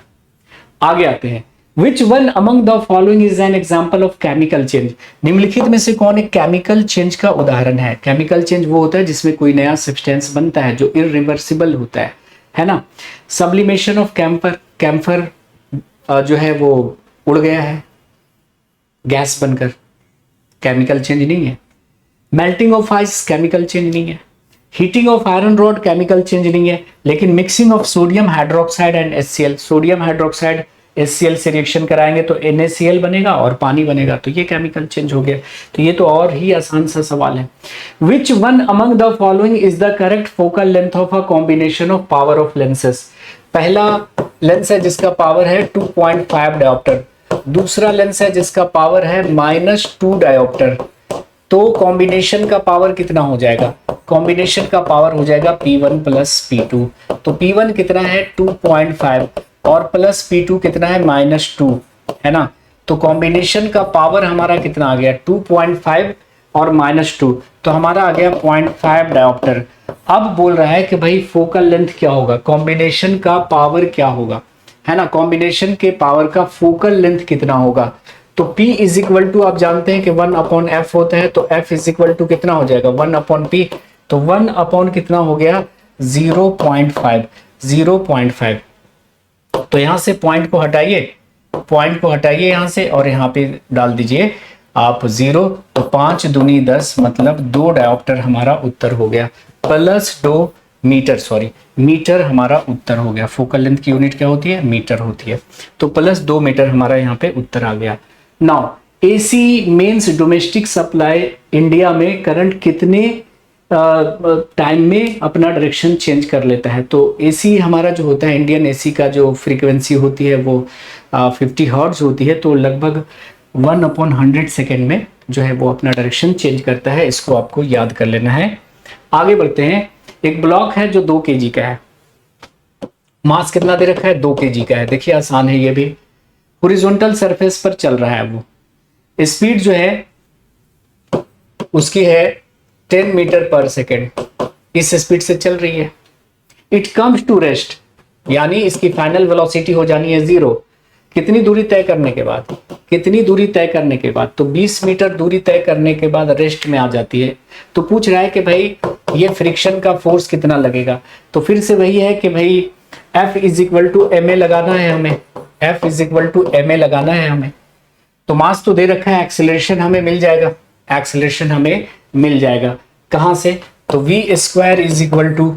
आगे आते हैं, which one among the following is an example of chemical change. निम्नलिखित में से कौन एक केमिकल चेंज का उदाहरण है? केमिकल चेंज वो होता है जिसमें कोई नया सब्सटेंस बनता है जो इरिवर्सिबल होता है ना। सब्लिमेशन ऑफ कैम्फर, कैम्फर जो है वो उड़ गया है गैस बनकर, केमिकल चेंज नहीं है। Melting of ice chemical change नहीं है। Heating of iron rod chemical change नहीं है। लेकिन mixing of sodium hydroxide and HCl, sodium hydroxide HCl से रिएक्शन कराएंगे तो NaCl बनेगा और पानी बनेगा, तो ये केमिकल चेंज हो गया। तो ये तो और ही आसान सा सवाल है। विच one among the following is the correct focal length of a combination of power of lenses. पहला लेंस है जिसका पावर है 2.5 डायोप्टर, दूसरा लेंस है जिसका पावर है -2 डायोप्टर। तो कॉम्बिनेशन का पावर कितना हो जाएगा? कॉम्बिनेशन का पावर हो जाएगा P1 प्लस P2। तो P1 कितना है 2.5 और प्लस P2 कितना है -2, है ना। तो कॉम्बिनेशन का पावर हमारा कितना आ गया 2.5 और -2, तो हमारा आ गया 0.5 डायोप्टर। अब बोल रहा है कि भाई फोकल लेंथ क्या होगा, कॉम्बिनेशन का पावर क्या होगा, है ना। कॉम्बिनेशन के पावर का फोकल लेंथ कितना होगा? तो P इज इक्वल टू, आप जानते हैं कि 1/f होता है, तो F इज इक्वल टू कितना हो जाएगा 1/P। तो 1 कितना हो गया 0.5, 0.5। तो यहां से पॉइंट को हटाइए यहां से और यहां पे डाल दीजिए आप 0। तो 5 दूनी 10 मतलब 2 डायोप्टर हमारा उत्तर हो गया, प्लस 2 मीटर, सॉरी मीटर हमारा उत्तर हो गया। फोकल लेंथ की यूनिट क्या होती है? मीटर होती है। तो प्लस 2 मीटर हमारा यहाँ पे उत्तर आ गया। Now AC mains domestic supply India में करंट कितने टाइम में अपना डायरेक्शन चेंज कर लेता है? तो AC हमारा जो होता है, इंडियन AC का जो फ्रीक्वेंसी होती है वो 50 हर्ट्ज होती है। तो लगभग 1/100 सेकेंड में जो है वो अपना डायरेक्शन चेंज करता है। इसको आपको याद कर लेना है। आगे बढ़ते हैं। एक ब्लॉक है जो 2 kg का है, मास कितना दे रखा है 2 kg का है। देखिए आसान है ये भी। हॉरिजॉन्टल सरफेस पर चल रहा है, वो स्पीड जो है उसकी है 10 मीटर पर सेकेंड, इस स्पीड से चल रही है। इट कम्स टू रेस्ट, यानी इसकी फाइनल वेलोसिटी हो जानी है 0। कितनी दूरी तय करने के बाद? तो 20 मीटर दूरी तय करने के बाद रेस्ट में आ जाती है। तो पूछ रहा है कि भाई ये फ्रिक्शन का फोर्स कितना लगेगा? तो फिर से वही है कि भाई F is equal to ma लगाना है हमें, F is equal to ma लगाना है हमें। तो मास तो दे रखा है, एक्सेलरेशन हमें मिल जाएगा, कहां से? तो v square is equal to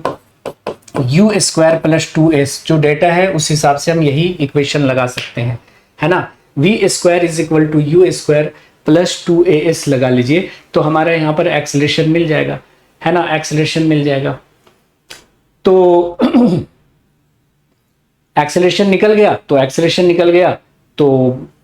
u square plus 2s, जो डेटा है उस हिसाब से हम यही इक्वेशन लगा सकते हैं, है ना। v square is equal to u square plus 2as लगा लीजिए, तो हमारा यहाँ पर एक्सेलरेशन मिल जाएगा, है ना, एक्सेलरेशन मिल जाएगा। तो एक्सेलरेशन निकल गया तो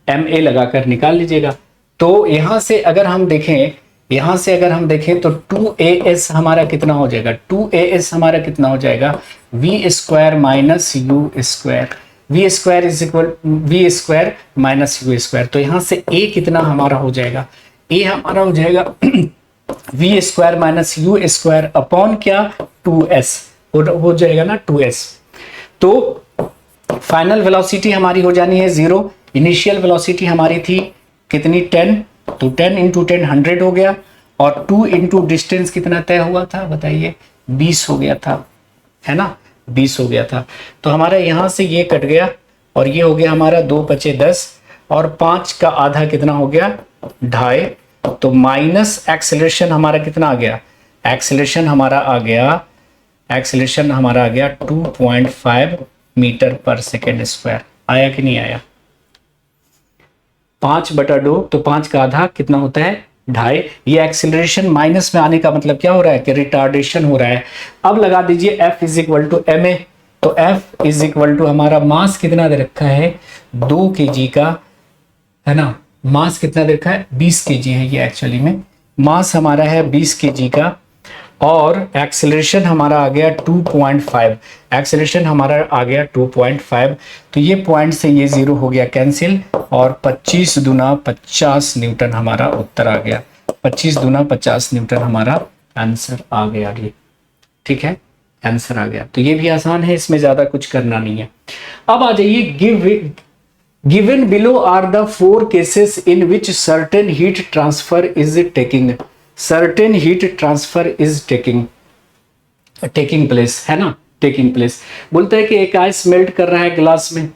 ma लगाकर निकाल लीजिएगा। तो यहां से अगर हम देखें तो 2as हमारा कितना हो जाएगा? 2as हमारा कितना हो जाएगा? v square minus u square, v square is equal v square minus u square. तो यहां से a कितना हमारा हो जाएगा? a हमारा हो जाएगा v square minus u square upon क्या 2s हो जाएगा ना 2s। तो फाइनल वेलोसिटी हमारी हो जानी है 0। इनिशियल वेलोसिटी हमारी थी कितनी 10, तो 10 इंटू 10 100 हो गया, और 2 इंटू डिस्टेंस कितना तय हुआ था बताइए? 20 हो गया था, है ना, 20 हो गया था। तो हमारा यहाँ से ये कट गया और ये हो गया हमारा 2 बचे 10 और 5 का आधा कितना हो गया 2.5। तो माइनस एक्सेलरेशन हमारा कितना आ गया? एक्सेलरेशन हमारा आ गया 2.5 मीटर पर सेकेंड स्क्वायर। आया कि नहीं आया? 5/2, तो 5 का आधा कितना होता है 2.5। ये एक्सेलरेशन माइनस में आने का मतलब क्या हो रहा है कि रिटार्डेशन हो रहा है। अब लगा दीजिए F is equal to ma। तो F इज इक्वल टू हमारा मास कितना दे रखा है 2 kg का, है ना। मास कितना दे रखा है 20 kg है, ये एक्चुअली में मास हमारा है 20 kg का, और एक्सेलरेशन हमारा आ गया 2.5। एक्सेलरेशन हमारा आ गया 2.5। तो ये पॉइंट से ये 0 हो गया कैंसिल, और 25 दूना 50 न्यूटन हमारा उत्तर आ गया। 25 दूना 50 न्यूटन हमारा आंसर आ गया ये। ठीक है, आंसर आ गया। तो ये भी आसान है, इसमें ज्यादा कुछ करना नहीं है। अब आ जाइए, given below are the 4 cases in which certain heat transfer is taking, certain heat transfer is taking place, है ना, टेकिंग प्लेस। बोलता है कि एक आइस मेल्ट कर रहा है ग्लास में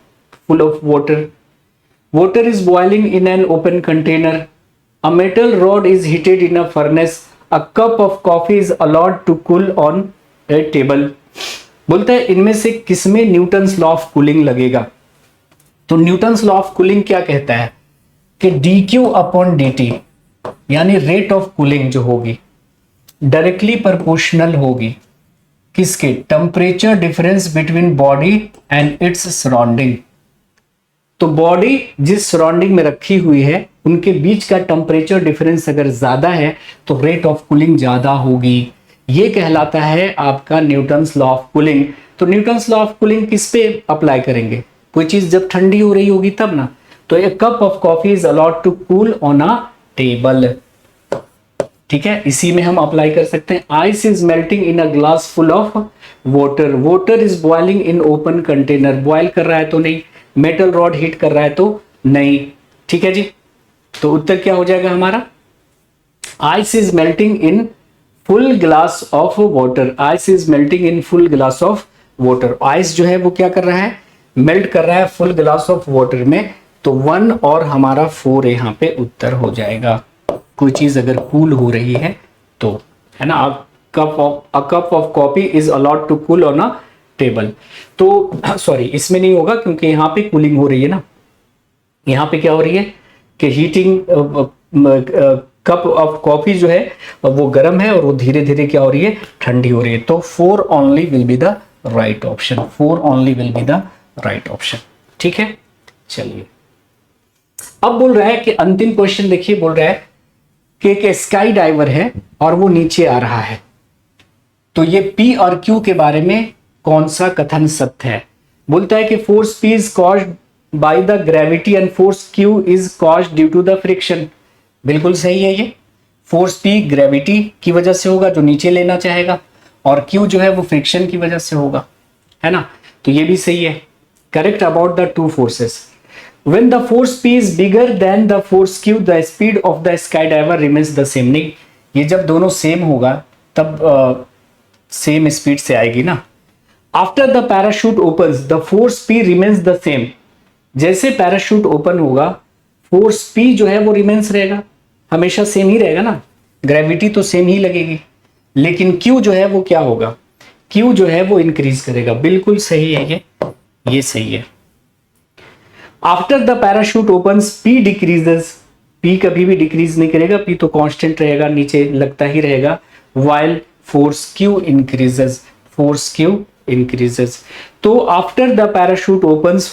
full of water, water is boiling in an open container, a metal rod is heated in a furnace, a cup of coffee is allowed to cool on a table। बोलता है इनमें से किसमें Newton's law of cooling लगेगा। तो Newton's law of cooling क्या कहता है कि dq अपॉन dt यानी रेट ऑफ कूलिंग जो होगी डायरेक्टली प्रोपोर्शनल होगी किसके, temperature difference between body and its surrounding. तो बॉडी जिस सराउंडिंग में रखी हुई है उनके बीच का टेम्परेचर डिफरेंस अगर ज्यादा है तो रेट ऑफ कूलिंग ज्यादा होगी। ये कहलाता है आपका न्यूटन्स लॉ ऑफ कूलिंग। तो न्यूटन्स लॉ ऑफ कूलिंग किस पे अप्लाई करेंगे, कोई चीज जब ठंडी हो रही होगी तब ना। तो a cup of coffee is allowed to cool on a table. ठीक है, इसी में हम अप्लाई कर सकते हैं। Ice is melting in a glass full of water, water is boiling in open container, boil कर रहा है तो नहीं, मेटल रॉड हीट कर रहा है तो नहीं। ठीक है जी, तो उत्तर क्या हो जाएगा हमारा, ice is melting in full glass of water, ice is melting in full glass of water. Ice जो है वो क्या कर रहा है, मेल्ट कर रहा है फुल ग्लास ऑफ वाटर में। तो 1 और हमारा 4 यहां पे उत्तर हो जाएगा। कोई चीज अगर कूल हो रही है तो, है ना। A cup of coffee is allowed to cool on a table. तो सॉरी, इसमें नहीं होगा क्योंकि यहाँ पे कूलिंग हो रही है ना। यहाँ पे क्या हो रही है कि हीटिंग, कप ऑफ कॉफी जो है वो गर्म है और वो धीरे धीरे क्या हो रही है, ठंडी हो रही है। तो 4 only will be the right option, 4 only will be the right option. ठीक है, चलिए अब बोल रहा है कि अंतिम क्वेश्चन देखिए, बोल रहा है कि एक स्काई डाइवर है और वो नीचे आ रहा है। तो ये P और Q के बारे में कौन सा कथन सत्य है। बोलता है कि force P is caused by the gravity and force Q is caused due to the friction. बिल्कुल सही है ये। फोर्स P ग्रेविटी की वजह से होगा जो नीचे लेना चाहेगा, और Q जो है वो फ्रिक्शन की वजह से होगा, है ना। तो ये भी सही है। Correct about the two forces. When the force P is bigger than the force Q, the speed of the skydiver remains the same। नहीं, ये जब दोनों सेम होगा तब सेम स्पीड से आएगी ना। After the parachute opens, the force P remains the same। जैसे पैराशूट ओपन होगा फोर्स P जो है वो रिमेंस रहेगा, हमेशा सेम ही रहेगा ना, ग्रेविटी तो सेम ही लगेगी। लेकिन Q जो है वो क्या होगा, Q जो है वो इंक्रीज करेगा। बिल्कुल सही है ये सही है। After the parachute opens P decreases, P कभी भी डिक्रीज नहीं करेगा, P तो कांस्टेंट रहेगा, नीचे लगता ही रहेगा। While force Q increases, force Q increases. तो after the parachute opens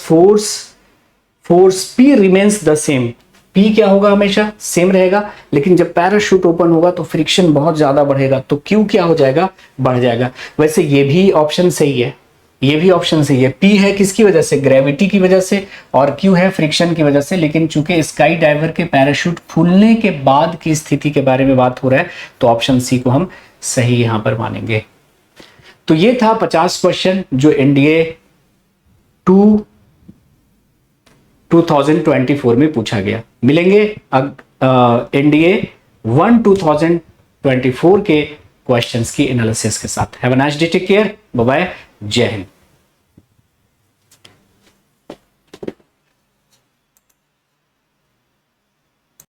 force P remains the same. P क्या होगा, हमेशा सेम रहेगा, लेकिन जब पैराशूट ओपन होगा तो फ्रिक्शन बहुत ज्यादा बढ़ेगा, तो Q क्या हो जाएगा, बढ़ जाएगा। वैसे ये भी ऑप्शन सही है, ये भी ऑप्शन सही है। P है किसकी वजह से, ग्रेविटी की वजह से, और Q है फ्रिक्शन की वजह से। लेकिन चूंकि स्काई डाइवर के पैराशूट खुलने के बाद की स्थिति के बारे में बात हो रहा है तो ऑप्शन सी को हम सही यहां पर मानेंगे। तो ये था 50 क्वेश्चन जो NDA 2024 में पूछा गया। मिलेंगे NDA 1 2024 के क्वेश्चंस की एनालिसिस के साथ। Have a nice day, take care, bye bye, जय हिंद।